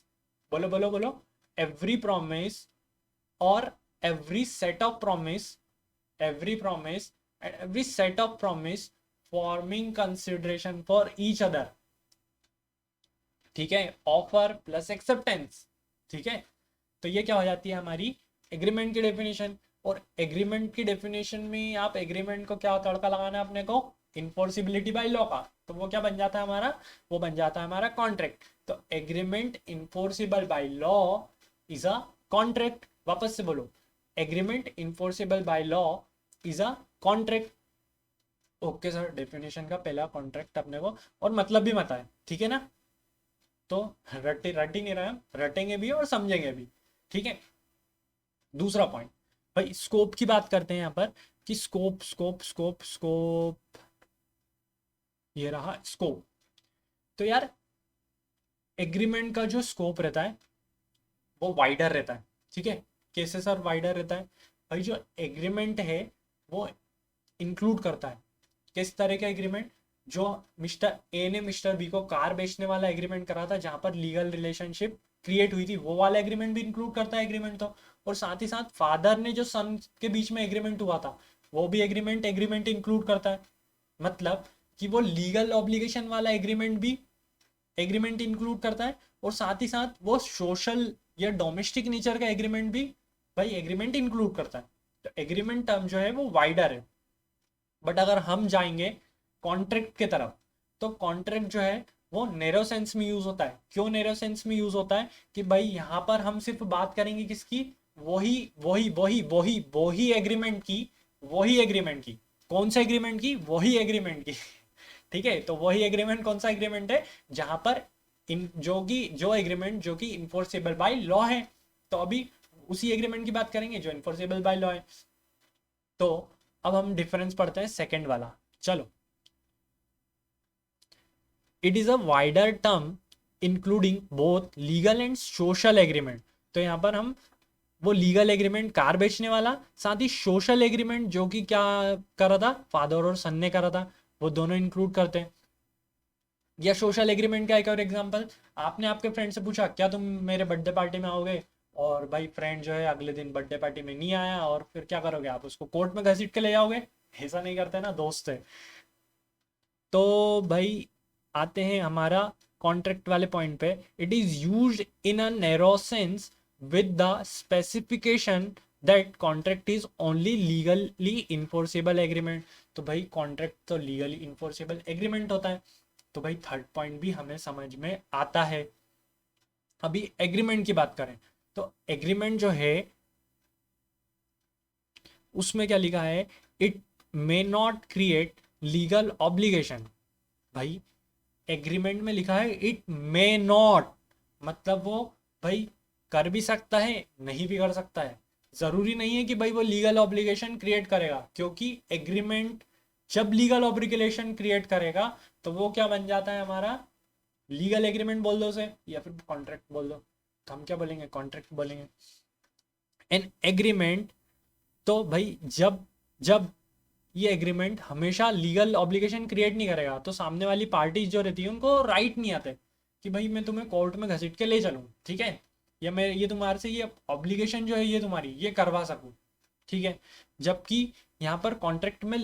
बोलो बोलो बोलो, एवरी प्रॉमिस और every set of promise, every promise and every set of promise forming consideration for each other, ठीक है, ऑफर प्लस एक्सेप्टेंस, ठीक है। तो ये क्या हो जाती है हमारी एग्रीमेंट की डेफिनेशन। और एग्रीमेंट की डेफिनेशन में आप एग्रीमेंट को क्या तड़का लगाना है अपने को, इन्फोर्सिबिलिटी बाय लॉ का, तो वो क्या बन जाता है हमारा, वो बन जाता है हमारा कॉन्ट्रैक्ट। तो agreement enforceable by law is a contract. वापस से बोलो, agreement enforceable by law is a contract. Okay sir, definition का पहला कॉन्ट्रैक्ट अपने को और मतलब भी मत है, ठीक है ना। तो रट ही नहीं रहे हम, रटेंगे भी और समझेंगे भी, ठीक है। दूसरा पॉइंट भाई, स्कोप की बात करते हैं यहाँ पर, कि स्कोप स्कोप स्कोप स्कोप, ये रहा स्कोप। तो यार एग्रीमेंट का जो स्कोप रहता है वो वाइडर रहता है, ठीक है। कैसे सर वाइडर रहता है, भाई जो एग्रीमेंट है वो इंक्लूड करता है, किस तरह का एग्रीमेंट, जो मिस्टर ए ने मिस्टर बी को कार बेचने वाला एग्रीमेंट करा था, जहां पर लीगल रिलेशनशिप क्रिएट हुई थी, वो वाला एग्रीमेंट भी इंक्लूड करता है एग्रीमेंट तो। और साथ ही साथ फादर ने जो सन के बीच में एग्रीमेंट हुआ था, वो भी एग्रीमेंट एग्रीमेंट इंक्लूड करता है। मतलब कि वो लीगल ऑब्लिगेशन वाला एग्रीमेंट भी एग्रीमेंट इंक्लूड करता है, और साथ ही साथ वो सोशल या डोमेस्टिक नेचर का एग्रीमेंट भी भाई एग्रीमेंट इंक्लूड करता है। तो एग्रीमेंट टर्म जो है वो वाइडर है। बट अगर हम जाएंगे कॉन्ट्रैक्ट के तरफ, तो कॉन्ट्रैक्ट जो है वो नैरो सेंस में यूज होता है। क्यों नैरो सेंस में यूज होता है, कि भाई यहाँ पर हम सिर्फ बात करेंगे किसकी, वही वही वही वही वही एग्रीमेंट की, वही एग्रीमेंट की, कौन सा एग्रीमेंट की, वही एग्रीमेंट की ठीक है। तो वही एग्रीमेंट कौन सा एग्रीमेंट है, जहां पर इन जो एग्रीमेंट जो कि इन्फोर्सेबल बाय लॉ है। तो अभी उसी एग्रीमेंट की बात करेंगे जो इन्फोर्सेबल बाय लॉ है। तो अब हम डिफरेंस पढ़ते हैं सेकंड वाला, चलो। It is a wider term including both legal and social agreement. तो यहाँ पर हम वो लीगल एग्रीमेंट कार बेचने वाला, साथ ही सोशल एग्रीमेंट जो कि क्या कर रहा था, फादर और सन ने करा था, वो दोनों इंक्लूड करते हैं। या सोशल एग्रीमेंट का एक और एग्जांपल, आपने आपके फ्रेंड से पूछा क्या तुम मेरे बर्थडे पार्टी में आओगे, और भाई फ्रेंड जो है अगले दिन बर्थडे पार्टी में नहीं आया, और फिर क्या करोगे, आप उसको कोर्ट में घसीट के ले जाओगे, ऐसा नहीं करते ना, दोस्त है। तो भाई आते हैं हमारा कॉन्ट्रैक्ट वाले पॉइंट पे। It is used in a narrow sense with the specification that contract is only legally enforceable agreement. तो भाई कॉन्ट्रैक्ट तो लीगली इन्फोर्सेबल एग्रीमेंट होता है। तो भाई थर्ड पॉइंट भी हमें समझ में आता है। अभी एग्रीमेंट की बात करें तो एग्रीमेंट जो है उसमें क्या लिखा है, it may not create legal obligation. भाई एग्रीमेंट में लिखा है इट मे नॉट, मतलब वो भाई कर भी सकता है नहीं भी कर सकता है। जरूरी नहीं है कि भाई वो लीगल ऑब्लिगेशन क्रिएट करेगा, क्योंकि एग्रीमेंट जब लीगल ऑब्लिगेशन क्रिएट करेगा तो वो क्या बन जाता है हमारा, लीगल एग्रीमेंट बोल दो उसे, या फिर कॉन्ट्रैक्ट बोल दो, तो हम क्या बोलेंगे, कॉन्ट्रैक्ट बोलेंगे। एन एग्रीमेंट, तो भाई जब जब ये एग्रीमेंट हमेशा लीगल ऑब्लिगेशन क्रिएट नहीं करेगा तो सामने वाली पार्टी जो रहती है उनको राइट नहीं आते कि भाई मैं तुम्हें कोर्ट में घसीट के ले चलूँ, ठीक है, या मैं ये तुम्हारे से ये ऑब्लिगेशन जो है ये तुम्हारी ये करवा सकूँ, ठीक है। जबकि यहाँ पर कॉन्ट्रैक्ट में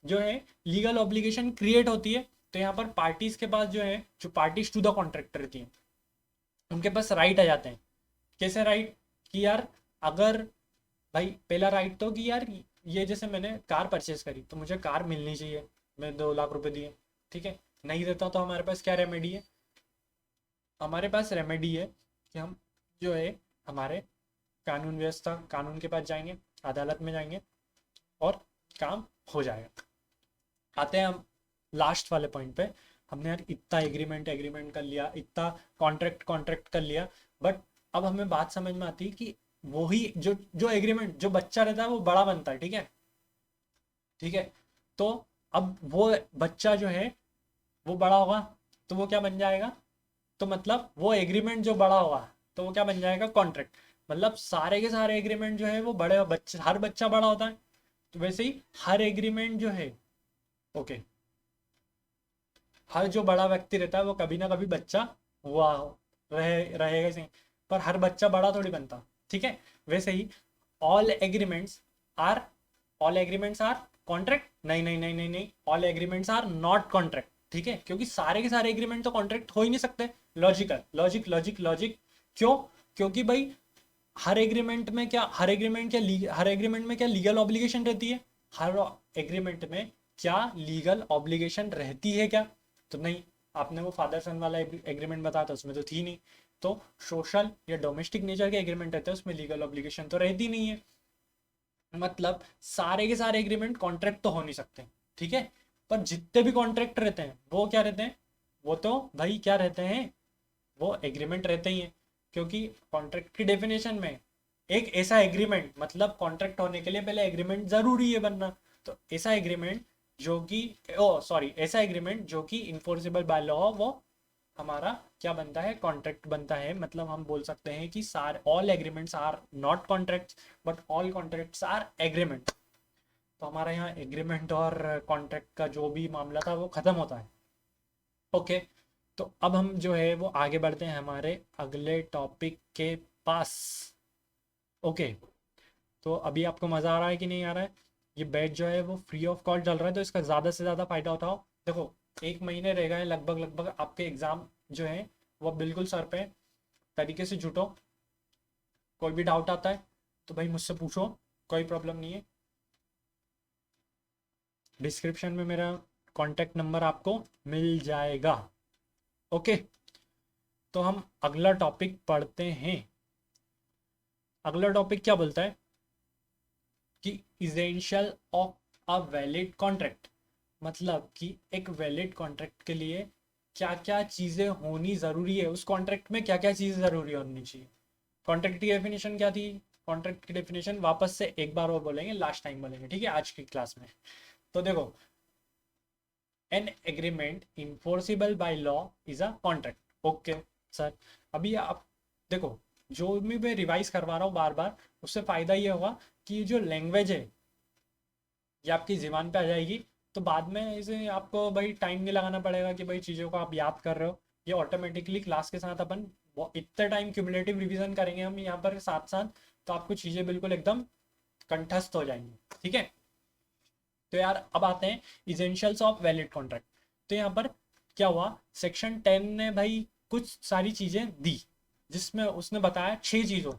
जो है लीगल ऑब्लिगेशन क्रिएट होती है, तो यहाँ पर पार्टीज के पास जो है, जो पार्टीज टू द कॉन्ट्रैक्ट रहती हैं, उनके पास राइट आ जाते हैं। कैसे राइट, कि यार अगर भाई पहला राइट तो कि यार ये जैसे मैंने कार परचेज करी तो मुझे कार मिलनी चाहिए, मैं 2 लाख रुपए दिए, ठीक है, नहीं देता तो हमारे पास क्या रेमेडी है, हमारे पास रेमेडी है कि हम जो है हमारे कानून व्यवस्था, कानून के पास जाएंगे, अदालत में जाएंगे और काम हो जाएगा। आते हैं हम लास्ट वाले पॉइंट पे। हमने यार इतना एग्रीमेंट एग्रीमेंट कर लिया, इतना कॉन्ट्रैक्ट कॉन्ट्रैक्ट कर लिया, बट अब हमें बात समझ में आती है कि वही जो जो एग्रीमेंट जो बच्चा रहता है वो बड़ा बनता है, ठीक है, ठीक है। तो अब वो बच्चा जो है वो बड़ा होगा तो वो क्या बन जाएगा, तो मतलब वो एग्रीमेंट जो बड़ा होगा तो वो क्या बन जाएगा, कॉन्ट्रैक्ट। मतलब सारे के सारे एग्रीमेंट जो है वो बड़े बच्चे, हर बच्चा बड़ा होता है, तो वैसे ही हर एग्रीमेंट जो है, ओके, हर जो बड़ा व्यक्ति रहता है वो कभी ना कभी बच्चा हुआ रहेगा ही सही, पर हर बच्चा बड़ा थोड़ी बनता, ठीक है। वैसे ही all agreements are, all agreements are contract, नहीं नहीं नहीं नहीं नहीं, all agreements are not contract, ठीक है, क्योंकि सारे के सारे एग्रीमेंट तो कॉन्ट्रैक्ट हो ही नहीं सकते। लॉजिकल लॉजिक लॉजिक लॉजिक, क्यों, क्योंकि भाई हर एग्रीमेंट में क्या, हर एग्रीमेंट में क्या लीगल ऑब्लिगेशन रहती है, हर एग्रीमेंट में क्या लीगल ऑब्लिगेशन रहती है क्या, तो नहीं। आपने वो फादर सन वाला एग्रीमेंट बताया था उसमें तो थी नहीं। तो सोशल या डोमेस्टिक नेचर के एग्रीमेंट रहते हैं उसमें लीगल ऑब्लिगेशन तो रहती नहीं है। मतलब सारे के सारे एग्रीमेंट कॉन्ट्रैक्ट तो हो नहीं सकते, ठीक है, पर जितने भी कॉन्ट्रैक्ट रहते हैं वो क्या रहते हैं, वो तो भाई क्या रहते हैं, वो एग्रीमेंट रहते ही हैं। क्योंकि कॉन्ट्रैक्ट की डेफिनेशन में एक ऐसा एग्रीमेंट, मतलब कॉन्ट्रैक्ट होने के लिए पहले एग्रीमेंट जरूरी है बनना, तो ऐसा एग्रीमेंट जो कि, ओ सॉरी, ऐसा एग्रीमेंट जो कि इन्फोर्सेबल बाय लॉ, वो हमारा क्या बनता है, कॉन्ट्रैक्ट बनता है। मतलब हम बोल सकते हैं कि सारे all agreements are not contracts but all contracts are agreement. तो हमारा यहाँ एग्रीमेंट और कॉन्ट्रैक्ट का जो भी मामला था वो खत्म होता है, ओके। तो अब हम जो है वो आगे बढ़ते हैं हमारे अगले टॉपिक के पास, ओके। तो अभी आपको मज़ा आ रहा है कि नहीं आ रहा है, ये बैच जो है वो फ्री ऑफ कॉस्ट चल रहा है, तो इसका ज़्यादा से ज़्यादा फ़ायदा उठाओ। देखो 1 महीने रह गए लगभग लगभग आपके एग्ज़ाम जो है वो बिल्कुल सर पे तरीके से जुटो। कोई भी डाउट आता है तो भाई मुझसे पूछो, कोई प्रॉब्लम नहीं है। डिस्क्रिप्शन में मेरा कॉन्टैक्ट नंबर आपको मिल जाएगा, ओके। तो हम अगला टॉपिक पढ़ते हैं। अगला टॉपिक क्या बोलता है कि essential of a valid contract, मतलब कि एक वैलिड कॉन्ट्रैक्ट के लिए क्या क्या चीज़ें होनी ज़रूरी है, उस कॉन्ट्रैक्ट में क्या क्या चीज़ें ज़रूरी होनी चाहिए। कॉन्ट्रैक्ट की डेफिनेशन क्या थी, कॉन्ट्रैक्ट की डेफिनेशन वापस से एक बार और बोलेंगे, लास्ट टाइम बोलेंगे, ठीक है, आज की क्लास में। तो देखो, N agreement enforceable by law is a contract, okay sir. अभी आप देखो, जो भी मैं रिवाइज करवा रहा हूँ बार बार, उससे फ़ायदा ये होगा कि जो लैंग्वेज है ये आपकी ज़बान पे आ जाएगी, तो बाद में इसे आपको भाई टाइम नहीं लगाना पड़ेगा कि भाई चीज़ों को आप याद कर रहे हो। ये ऑटोमेटिकली क्लास के साथ अपन इतने टाइम क्यूमुलेटिव रिवीजन करेंगे हम यहाँ पर साथ साथ, तो आपको चीज़ें बिल्कुल एकदम कंठस्थ हो जाएंगी, ठीक है। तो यार अब आते हैं इसेंशियल्स ऑफ वैलिड कॉन्ट्रैक्ट। तो यहाँ पर क्या हुआ, सेक्शन 10 ने भाई कुछ सारी चीज़ें दी, जिसमें उसने बताया 6 चीज़ों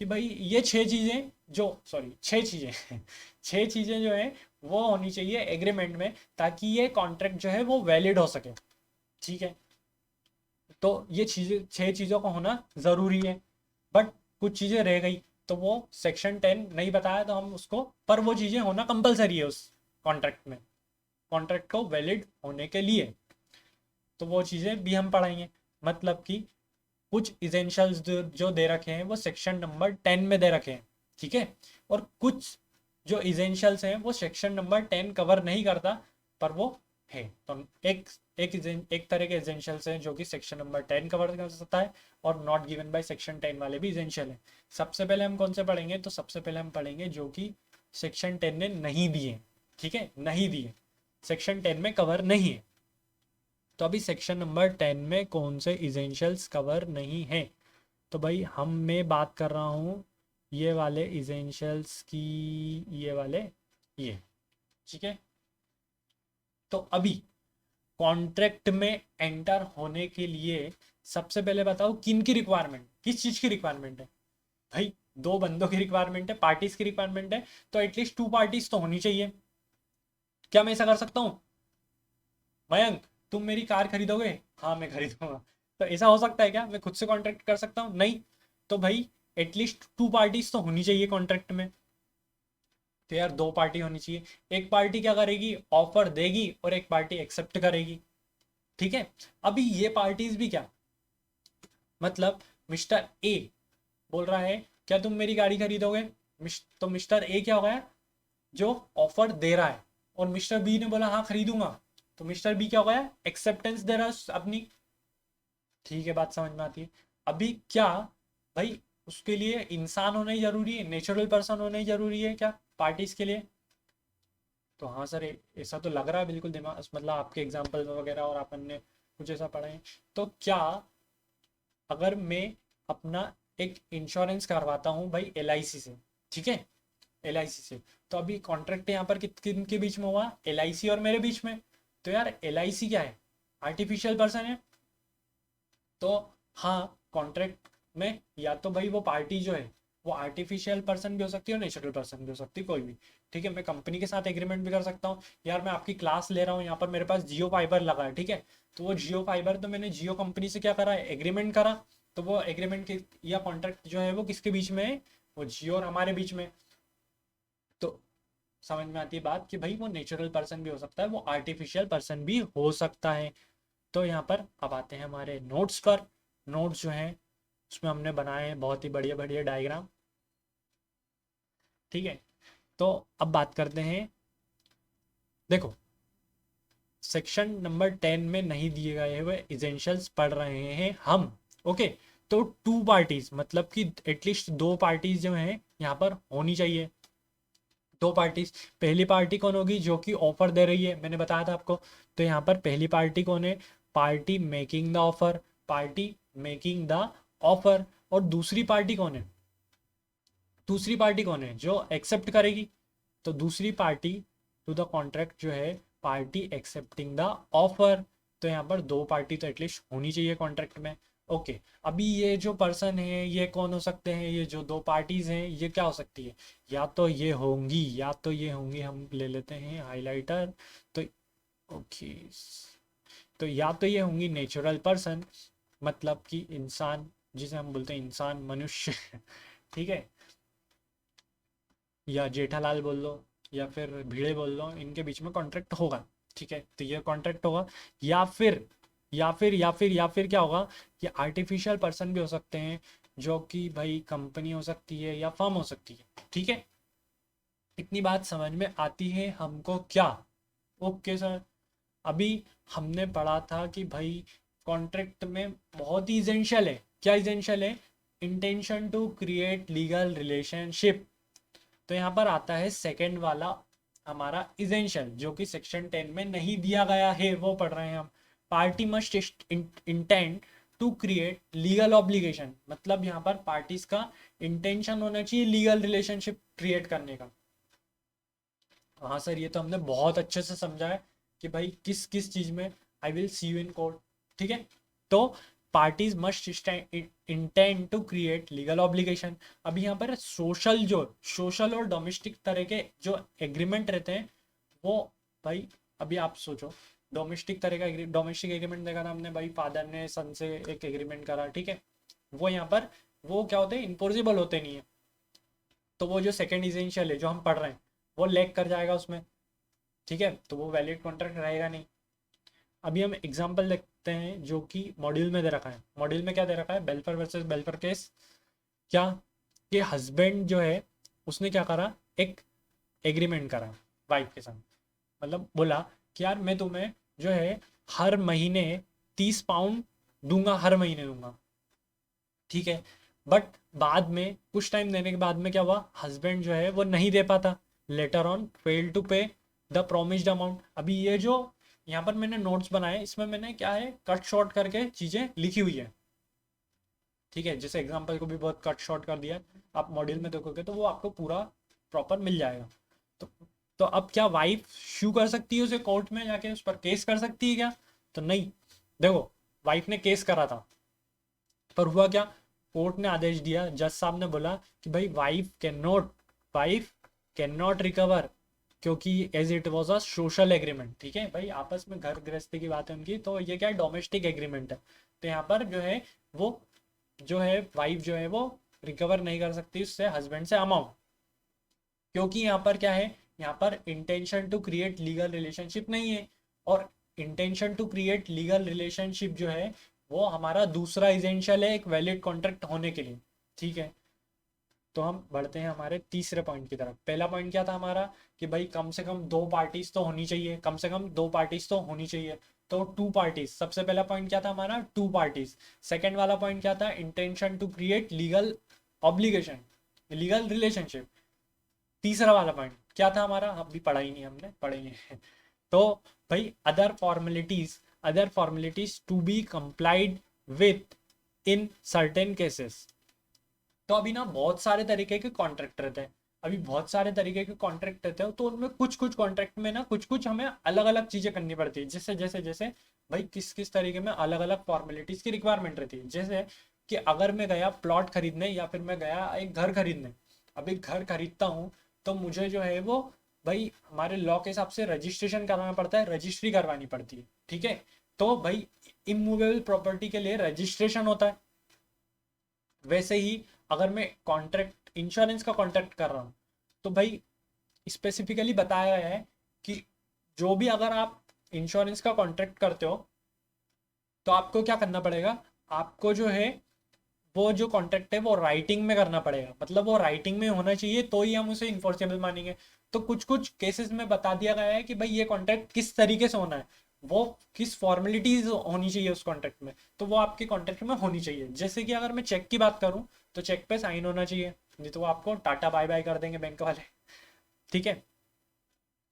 कि भाई ये 6 चीज़ें जो, सॉरी 6 चीज़ें 6 चीज़ें जो है वो होनी चाहिए एग्रीमेंट में, ताकि ये कॉन्ट्रैक्ट जो है वो वैलिड हो सके। ठीक है, तो ये चीजें 6 चीजों का होना जरूरी है, बट कुछ चीजें रह गई, तो वो सेक्शन 10 नहीं बताया तो हम उसको, पर वो चीजें होना कंपलसरी है उस कॉन्ट्रैक्ट में, कॉन्ट्रैक्ट को वैलिड होने के लिए, तो वो चीजें भी हम पढ़ाएंगे। मतलब कि कुछ इसेंशियल्स जो दे रखे हैं वो सेक्शन नंबर 10 में दे रखे हैं, ठीक है, और कुछ जो इसेंशियल्स हैं वो सेक्शन नंबर 10 कवर नहीं करता, पर वो है, तो एक तरह के इसेंशियल्स हैं जो कि सेक्शन नंबर 10 कवर कर सकता है, और नॉट गिवन बाय सेक्शन 10 वाले भी इसेंशियल हैं। सबसे पहले हम कौन से पढ़ेंगे, तो सबसे पहले हम पढ़ेंगे जो कि सेक्शन 10 ने नहीं दिए, ठीक है, नहीं दिए, सेक्शन 10 में कवर नहीं है। तो अभी सेक्शन नंबर 10 में कौन से इसेंशियल्स कवर नहीं है, तो भाई मैं बात कर रहा हूँ ये वाले इसेंशियल्स की, ये वाले, ये, ठीक है। तो अभी कॉन्ट्रैक्ट में एंटर होने के लिए सबसे पहले बताओ किन की रिक्वायरमेंट, किस चीज की रिक्वायरमेंट है भाई, दो बंदों की रिक्वायरमेंट है, पार्टीज की रिक्वायरमेंट है, तो एटलीस्ट 2 पार्टीज तो होनी चाहिए। क्या मैं ऐसा कर सकता हूँ, मयंक तुम मेरी कार खरीदोगे, हाँ मैं खरीदूंगा, तो ऐसा हो सकता है क्या, मैं खुद से कॉन्ट्रैक्ट कर सकता हूँ, नहीं, तो भाई एटलीस्ट 2 पार्टीज तो होनी चाहिए कॉन्ट्रैक्ट में, तो यार 2 पार्टी होनी चाहिए। एक पार्टी क्या करेगी, ऑफर देगी, और एक पार्टी एक्सेप्ट करेगी, ठीक है। अभी ये पार्टीज भी क्या, मतलब मिस्टर ए बोल रहा है क्या तुम मेरी गाड़ी खरीदोगे, तो मिस्टर ए क्या हो गया, जो ऑफर दे रहा है, और मिस्टर बी ने बोला हाँ खरीदूंगा, तो मिस्टर बी क्या हो गया, एक्सेप्टेंस दे रहा है अपनी, ठीक है, बात समझ में आती है। अभी क्या भाई, उसके लिए इंसान होना ही जरूरी है, नेचुरल पर्सन होना ही जरूरी है क्या पार्टीज के लिए, तो हाँ सर ऐसा तो लग रहा है बिल्कुल दिमाग, मतलब आपके एग्जाम्पल वगैरह और अपन ने कुछ ऐसा पढ़ा है। तो क्या अगर मैं अपना एक इंश्योरेंस करवाता हूँ भाई LIC से, ठीक है, LIC से, तो अभी कॉन्ट्रैक्ट यहाँ पर किन के बीच में हुआ, LIC और मेरे बीच में, तो यार LIC क्या है, आर्टिफिशियल पर्सन है, तो हाँ कॉन्ट्रैक्ट में या तो भाई वो पार्टी जो है वो आर्टिफिशियल पर्सन भी हो सकती है और नेचुरल पर्सन भी हो सकती है, कोई भी, ठीक है, मैं कंपनी के साथ एग्रीमेंट भी कर सकता हूँ, यार मैं आपकी क्लास ले रहा हूँ, यहाँ पर मेरे पास जियो फाइबर लगा है, ठीक है, तो वो जियो फाइबर तो मैंने जियो कंपनी से क्या करा है, एग्रीमेंट करा, तो वो एग्रीमेंट के या कॉन्ट्रैक्ट जो है वो किसके बीच में है, वो जियो और हमारे बीच में, तो समझ में आती है बात कि भाई वो नेचुरल पर्सन भी हो सकता है, वो आर्टिफिशियल पर्सन भी हो सकता है। तो यहाँ पर अब आते हैं हमारे नोट्स पर, नोट्स जो हैं उसमें हमने बनाए हैं बहुत ही बढ़िया बढ़िया डायग्राम, ठीक है। तो अब बात करते हैं, देखो सेक्शन नंबर 10 में नहीं दिए गए हुए इसेंशियल्स पढ़ रहे हैं हम, ओके, तो 2 पार्टीज मतलब कि एटलीस्ट 2 पार्टीज जो हैं यहाँ पर होनी चाहिए, 2 पार्टीज, पहली पार्टी कौन होगी जो कि ऑफर दे रही है, मैंने बताया था आपको, तो यहाँ पर पहली पार्टी कौन है, party making the offer, party making the offer, और दूसरी पार्टी कौन है, दूसरी पार्टी कौन है जो एक्सेप्ट करेगी, तो दूसरी पार्टी टू द कॉन्ट्रैक्ट जो है पार्टी एक्सेप्टिंग द ऑफर, तो यहाँ पर 2 पार्टी तो एटलीस्ट होनी चाहिए कॉन्ट्रैक्ट में, ओके। अभी ये जो पर्सन है ये कौन हो सकते हैं, ये जो 2 पार्टीज हैं ये क्या हो सकती है, या तो ये होंगी या तो ये होंगी, हम ले लेते हैं हाइलाइटर, तो ओके, तो या तो ये होंगी नेचुरल पर्सन, मतलब कि इंसान, जिसे हम बोलते हैं इंसान मनुष्य ठीक है, या जेठालाल बोल लो या फिर भिड़े बोल लो, इनके बीच में कॉन्ट्रैक्ट होगा, ठीक है, तो ये कॉन्ट्रैक्ट होगा, या फिर या फिर क्या होगा, ये आर्टिफिशियल पर्सन भी हो सकते हैं, जो कि भाई कंपनी हो सकती है या फर्म हो सकती है, ठीक है, इतनी बात समझ में आती है हमको क्या, ओके सर। अभी हमने पढ़ा था कि भाई कॉन्ट्रैक्ट में बहुत ही इसेंशियल है, क्या इसेंशियल है, intention to create legal relationship, तो यहाँ पर आता है सेकंड वाला हमारा इसेंशियल जो कि सेक्शन 10 में नहीं दिया गया है, वो पढ़ रहे हैं हम, party must intend to create legal obligation, मतलब यहाँ पर पार्टीज का इंटेंशन होना चाहिए लीगल रिलेशनशिप क्रिएट करने का, हाँ सर ये तो हमने बहुत अच्छे से समझा है कि भाई किस किस चीज में, I will see you in court, ठीक है, तो parties must intend to create legal obligation. अभी यहाँ पर सोशल और डोमेस्टिक तरह के जो एग्रीमेंट रहते हैं वो, भाई अभी आप सोचो डोमेस्टिक एग्रीमेंट देखा था हमने भाई, फादर ने सन से एक एग्रीमेंट करा, ठीक है, वो यहाँ पर वो क्या होते हैं, इन्फोर्सिबल होते नहीं है। तो वो जो सेकंड इसेंशियल है जो हम पढ़ रहे हैं वो लैग कर जाएगा उसमें, ठीक है, तो वो वैलिड कॉन्ट्रैक्ट रहेगा नहीं। अभी हम एग्जांपल देखते हैं जो कि मॉड्यूल में दे रखा है। मॉड्यूल में क्या दे रखा है, बेल्फर वर्सेस बेल्फर केस। क्या कि हस्बैंड जो है उसने क्या करा, एक एग्रीमेंट करा वाइफ के साथ, मतलब बोला कि यार मैं तुम्हें जो है हर महीने 30 पाउंड दूंगा, हर महीने दूंगा, ठीक है। बट बाद में कुछ टाइम देने के बाद में क्या हुआ, हस्बैंड जो है वो नहीं दे पाता, लेटर ऑन फेल टू पे द प्रोमिस्ड अमाउंट। अभी ये जो यहाँ पर मैंने नोट्स बनाए इसमें मैंने क्या है कट शॉर्ट करके चीज़ें लिखी हुई है, ठीक है, जैसे एग्जांपल को भी बहुत कट शॉर्ट कर दिया। आप मॉड्यूल में देखोगे तो वो आपको पूरा प्रॉपर मिल जाएगा। तो तो अब क्या वाइफ शू कर सकती है उसे कोर्ट में जाके, उस पर केस कर सकती है क्या, तो नहीं। देखो वाइफ ने केस करा था, पर हुआ क्या, कोर्ट ने आदेश दिया, जज साहब ने बोला कि भाई वाइफ कैन नॉट रिकवर, क्योंकि as it was a social agreement, ठीक है भाई, आपस में घर गृहस्थी की बात है उनकी, तो ये क्या है, डोमेस्टिक एग्रीमेंट है। तो यहाँ पर जो है वो जो है वाइफ जो है वो रिकवर नहीं कर सकती उससे, हस्बैंड से अमाउंट, क्योंकि यहाँ पर क्या है, यहाँ पर intention to create legal relationship नहीं है। और intention to create legal relationship जो है वो हमारा दूसरा इजेंशियल है एक वैलिड कॉन्ट्रैक्ट होने के लिए, ठीक है। तो हम बढ़ते हैं हमारे तीसरे पॉइंट की तरफ। पहला पॉइंट क्या था हमारा, कि भाई कम से कम दो पार्टीज तो होनी चाहिए, कम से कम दो पार्टीज तो होनी चाहिए। तो टू पार्टीज, सबसे पहला पॉइंट क्या था हमारा, टू पार्टीज। सेकेंड वाला पॉइंट क्या था, intention to create legal obligation, legal relationship. तीसरा वाला पॉइंट क्या था हमारा, अभी पढ़ा ही नहीं हमने, पढ़ेंगे तो भाई other formalities to be complied with in certain cases. तो अभी ना बहुत सारे तरीके के कॉन्ट्रैक्ट रहते हैं, अभी बहुत सारे तरीके के कॉन्ट्रैक्ट रहते हैं, तो उनमें कुछ कुछ कॉन्ट्रैक्ट में ना कुछ कुछ हमें अलग अलग चीजें करनी पड़ती है, जैसे जैसे जैसे भाई किस किस तरीके में अलग अलग फॉर्मेलिटीज की रिक्वायरमेंट रहती है। जैसे कि अगर मैं गया प्लॉट खरीदने या फिर मैं गया एक घर खरीदने, अभी घर खरीदता हूँ तो मुझे जो है वो भाई हमारे लॉ के हिसाब से रजिस्ट्रेशन कराना पड़ता है, रजिस्ट्री करवानी पड़ती है, ठीक है। तो भाई इमूवेबल प्रॉपर्टी के लिए रजिस्ट्रेशन होता है। वैसे ही अगर मैं कॉन्ट्रैक्ट इंश्योरेंस का कॉन्ट्रैक्ट कर रहा हूँ तो भाई स्पेसिफिकली बताया गया है कि जो भी अगर आप इंश्योरेंस का कॉन्ट्रैक्ट करते हो तो आपको क्या करना पड़ेगा, आपको जो है वो जो कॉन्ट्रैक्ट है वो राइटिंग में करना पड़ेगा, मतलब वो राइटिंग में होना चाहिए तो ही हम उसे इन्फोर्सेबल मानेंगे। तो कुछ कुछ केसेस में बता दिया गया है कि भाई ये कॉन्ट्रैक्ट किस तरीके से होना है, वो किस फॉर्मेलिटीज होनी चाहिए उस कॉन्ट्रैक्ट में, तो वो आपके कॉन्ट्रैक्ट में होनी चाहिए। जैसे कि अगर मैं चेक की बात करूं तो चेक पे साइन होना चाहिए, नहीं तो वो आपको टाटा बाय बाय कर देंगे बैंक वाले, ठीक है।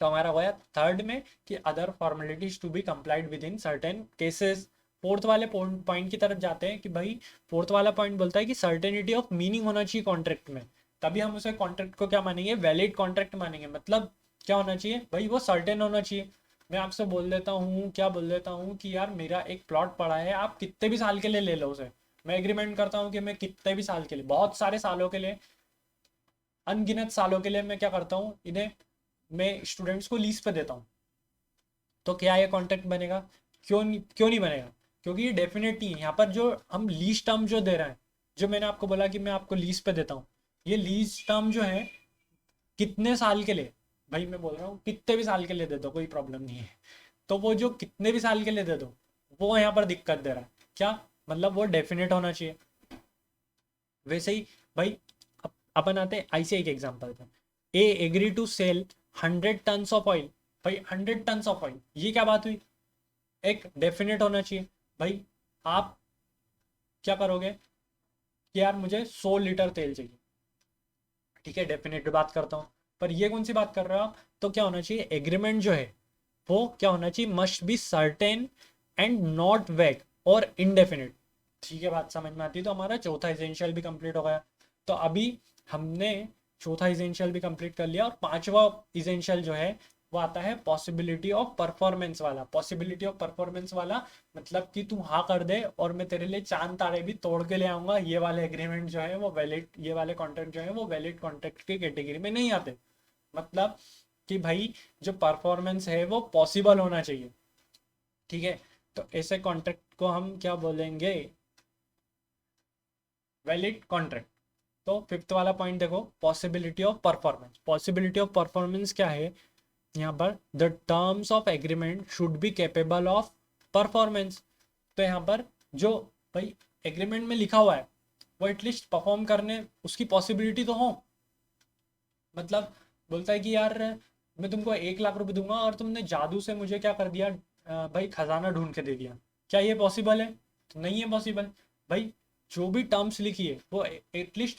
तो हमारा हो गया थर्ड में कि other formalities to be complied with in certain cases. Fourth वाले पॉइंट की तरफ जाते हैं कि भाई फोर्थ वाला पॉइंट बोलता है कि सर्टेनिटी ऑफ मीनिंग होना चाहिए कॉन्ट्रैक्ट में, तभी हम उसे कॉन्ट्रैक्ट को क्या मानेंगे, वैलिड कॉन्ट्रैक्ट मानेंगे। मतलब क्या होना चाहिए भाई, वो सर्टेन होना चाहिए। मैं आपसे बोल देता हूँ, क्या बोल देता हूँ कि यार मेरा एक प्लॉट पड़ा है, आप कितने भी साल के लिए ले लो उसे, मैं एग्रीमेंट करता हूँ कि मैं कितने भी साल के लिए, बहुत सारे सालों के लिए, अनगिनत सालों के लिए मैं क्या करता हूँ इन्हें, मैं स्टूडेंट्स को लीज पे देता हूँ। तो क्या ये कॉन्ट्रैक्ट बनेगा, क्यों नहीं बनेगा, क्योंकि ये डेफिनेट नहीं है। यहाँ पर जो हम लीज टर्म जो दे रहे हैं, जो मैंने आपको बोला कि मैं आपको लीज पे देता हूँ, ये लीज टर्म जो है कितने साल के लिए, भाई मैं बोल रहा हूँ कितने भी साल के लिए दे दो कोई प्रॉब्लम नहीं है। तो वो जो कितने भी साल के लिए दे दो वो यहाँ पर दिक्कत दे रहा है, क्या मतलब वो डेफिनेट होना चाहिए। वैसे ही भाई अपन आते हैं ऐसे एक एग्जांपल पे, A agree to sell 100 tons of oil. भाई 100 टन्स ऑफ ऑयल, ये क्या बात हुई, एक डेफिनेट होना चाहिए। भाई आप क्या करोगे कि यार मुझे 100 लीटर तेल चाहिए, ठीक है, डेफिनेट बात करता हूँ। पर ये कौन सी बात कर रहे हो आप, तो क्या होना चाहिए, एग्रीमेंट जो है वो क्या होना चाहिए, must be certain and not वैग और इनडेफिनिट, ठीक है, बात समझ में आती है। तो हमारा चौथा इसेंशियल भी कंप्लीट हो गया। तो अभी हमने चौथा इसेंशियल भी कंप्लीट कर लिया, और पांचवा इसेंशियल जो है वो आता है पॉसिबिलिटी ऑफ परफॉर्मेंस वाला। पॉसिबिलिटी ऑफ परफॉर्मेंस वाला मतलब कि तू हाँ कर दे और मैं तेरे लिए चांद तारे भी तोड़ के ले आऊंगा, ये वाले एग्रीमेंट जो है वो वैलिड, ये वाले कॉन्ट्रैक्ट जो है वो वैलिड कॉन्ट्रैक्ट की कैटेगरी में नहीं आते। मतलब कि भाई जो परफॉर्मेंस है वो पॉसिबल होना चाहिए, ठीक है, तो ऐसे कॉन्ट्रैक्ट को हम क्या बोलेंगे, वैलिड कॉन्ट्रैक्ट। तो फिफ्थ वाला पॉइंट देखो, possibility of performance. Possibility of performance क्या है यहाँ पर, the terms of agreement should be capable of performance. तो यहाँ पर जो भाई एग्रीमेंट में लिखा हुआ है वो एटलीस्ट परफॉर्म करने उसकी पॉसिबिलिटी तो हो। मतलब बोलता है कि यार मैं तुमको 1 लाख रुपए दूंगा और तुमने जादू से मुझे क्या कर दिया, भाई खजाना ढूंढ के दे दिया, क्या ये पॉसिबल है? तो नहीं है पॉसिबल। भाई जो भी टर्म्स लिखी है वो एटलीस्ट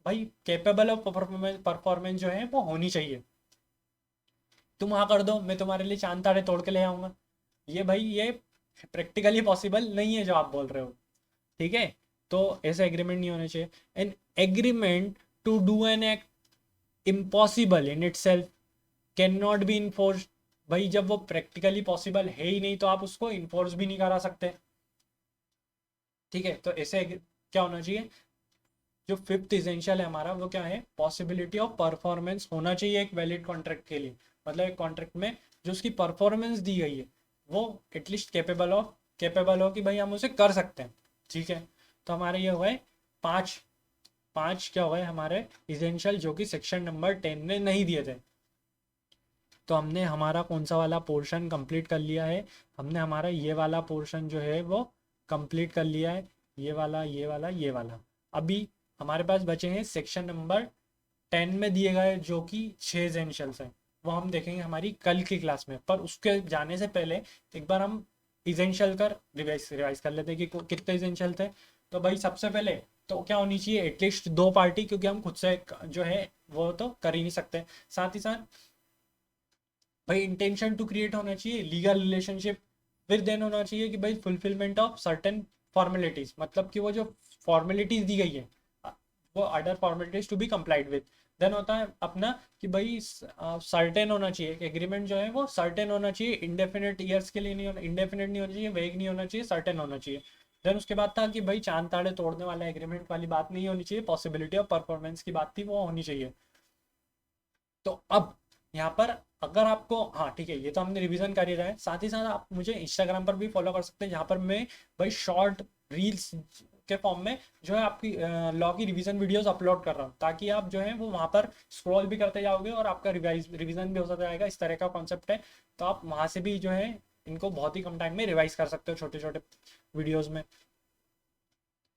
भाई कैपेबल ऑफ परफॉर्मेंस जो है वो होनी चाहिए। तुम हाँ कर दो, मैं तुम्हारे लिए चांद तारे तोड़ के ले आऊंगा, ये भाई ये प्रैक्टिकली पॉसिबल नहीं है जो आप बोल रहे हो। ठीक है, तो ऐसे एग्रीमेंट नहीं होने चाहिए। An agreement to do an act impossible in itself can not be enforce. भाई जब वो प्रैक्टिकली पॉसिबल है ही नहीं तो आप उसको इन्फोर्स भी नहीं करा सकते। ठीक है, तो ऐसे क्या होना चाहिए, जो फिफ्थ इसेंशियल है हमारा वो क्या है, पॉसिबिलिटी ऑफ परफॉर्मेंस होना चाहिए एक वैलिड कॉन्ट्रैक्ट के लिए। मतलब एक कॉन्ट्रैक्ट में जो उसकी परफॉर्मेंस दी गई है वो एटलीस्ट कैपेबल हो कि भाई हम उसे कर सकते हैं। ठीक है, तो हमारे ये हुए पांच, पांच क्या हुए हमारे इसेंशियल जो कि सेक्शन नंबर 10 ने नहीं दिए थे। तो हमने हमारा कौन सा वाला पोर्शन कंप्लीट कर लिया है, हमने हमारा ये वाला पोर्शन जो है वो कंप्लीट कर लिया है, ये वाला ये वाला ये वाला। अभी हमारे पास बचे हैं सेक्शन नंबर 10 में दिए गए जो कि 6 एसेंशियल्स हैं, वो हम देखेंगे हमारी कल की क्लास में। पर उसके जाने से पहले एक बार हम इसेंशियल कर रिवाइज कर लेते हैं कि कितने इसेंशियल थे। तो भाई सबसे पहले तो क्या होनी चाहिए, एटलीस्ट 2 पार्टी, क्योंकि हम खुद से जो है वो तो कर ही नहीं सकते। साथ ही साथ भाई इंटेंशन टू क्रिएट होना चाहिए, लीगल रिलेशनशिप, फिर देन होना चाहिए कि भाई फुलफिलमेंट ऑफ सर्टेन फॉर्मेलिटीज, मतलब कि वो जो फॉर्मेलिटीज दी गई है वो other formalities to be complied with. Then होता है अपना कि भाई सर्टेन होना चाहिए, एग्रीमेंट जो है वो सर्टेन होना चाहिए, इंडेफिनिट ईयर्स के लिए नहीं होना, इंडेफिनिट नहीं होना चाहिए, वेग नहीं होना चाहिए, सर्टेन होना चाहिए। देन उसके बाद था कि भाई चांद ताड़े तोड़ने वाला एग्रीमेंट वाली बात नहीं होनी चाहिए, पॉसिबिलिटी ऑफ परफॉर्मेंस की बात थी वो होनी चाहिए। तो अब यहाँ पर अगर आपको, हाँ ठीक है, ये तो हमने रिवीजन कर ही रहा है। साथ ही साथ आप मुझे इंस्टाग्राम पर भी फॉलो कर सकते हैं जहाँ पर मैं भाई शॉर्ट रील्स के फॉर्म में जो है आपकी लॉ की रिवीजन वीडियोस अपलोड कर रहा हूँ, ताकि आप जो है वो वहाँ पर स्क्रॉल भी करते जाओगे और आपका रिवीजन भी होता जाएगा। इस तरह का कॉन्सेप्ट है, तो आप वहाँ से भी जो है इनको बहुत ही कम टाइम में रिवाइज कर सकते हो छोटे छोटे वीडियोज में।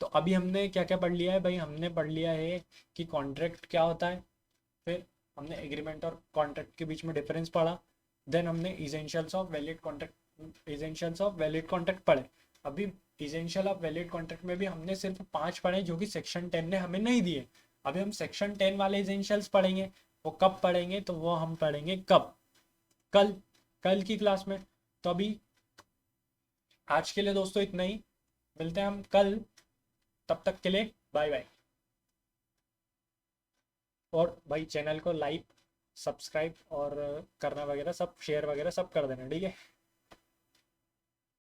तो अभी हमने क्या क्या पढ़ लिया है भाई, हमने पढ़ लिया है कि कॉन्ट्रैक्ट क्या होता है, फिर हमने एग्रीमेंट और कॉन्ट्रैक्ट के बीच में डिफरेंस पढ़ा, देन हमने essentials of valid contract, essentials of valid contract पढ़े। अभी इसेंशियल ऑफ वैलिड कॉन्ट्रैक्ट में भी हमने सिर्फ 5 पढ़े जो कि सेक्शन 10 ने हमें नहीं दिए। अभी हम सेक्शन 10 वाले इसेंशियल्स पढ़ेंगे। वो कब पढ़ेंगे, तो वो हम पढ़ेंगे कब, कल, कल की क्लास में। तो अभी आज के लिए दोस्तों इतना ही, मिलते हैं हम कल, तब तक के लिए बाय बाय। और भाई चैनल को लाइक, सब्सक्राइब और करना वगैरह सब, शेयर वगैरह सब कर देना, ठीक है।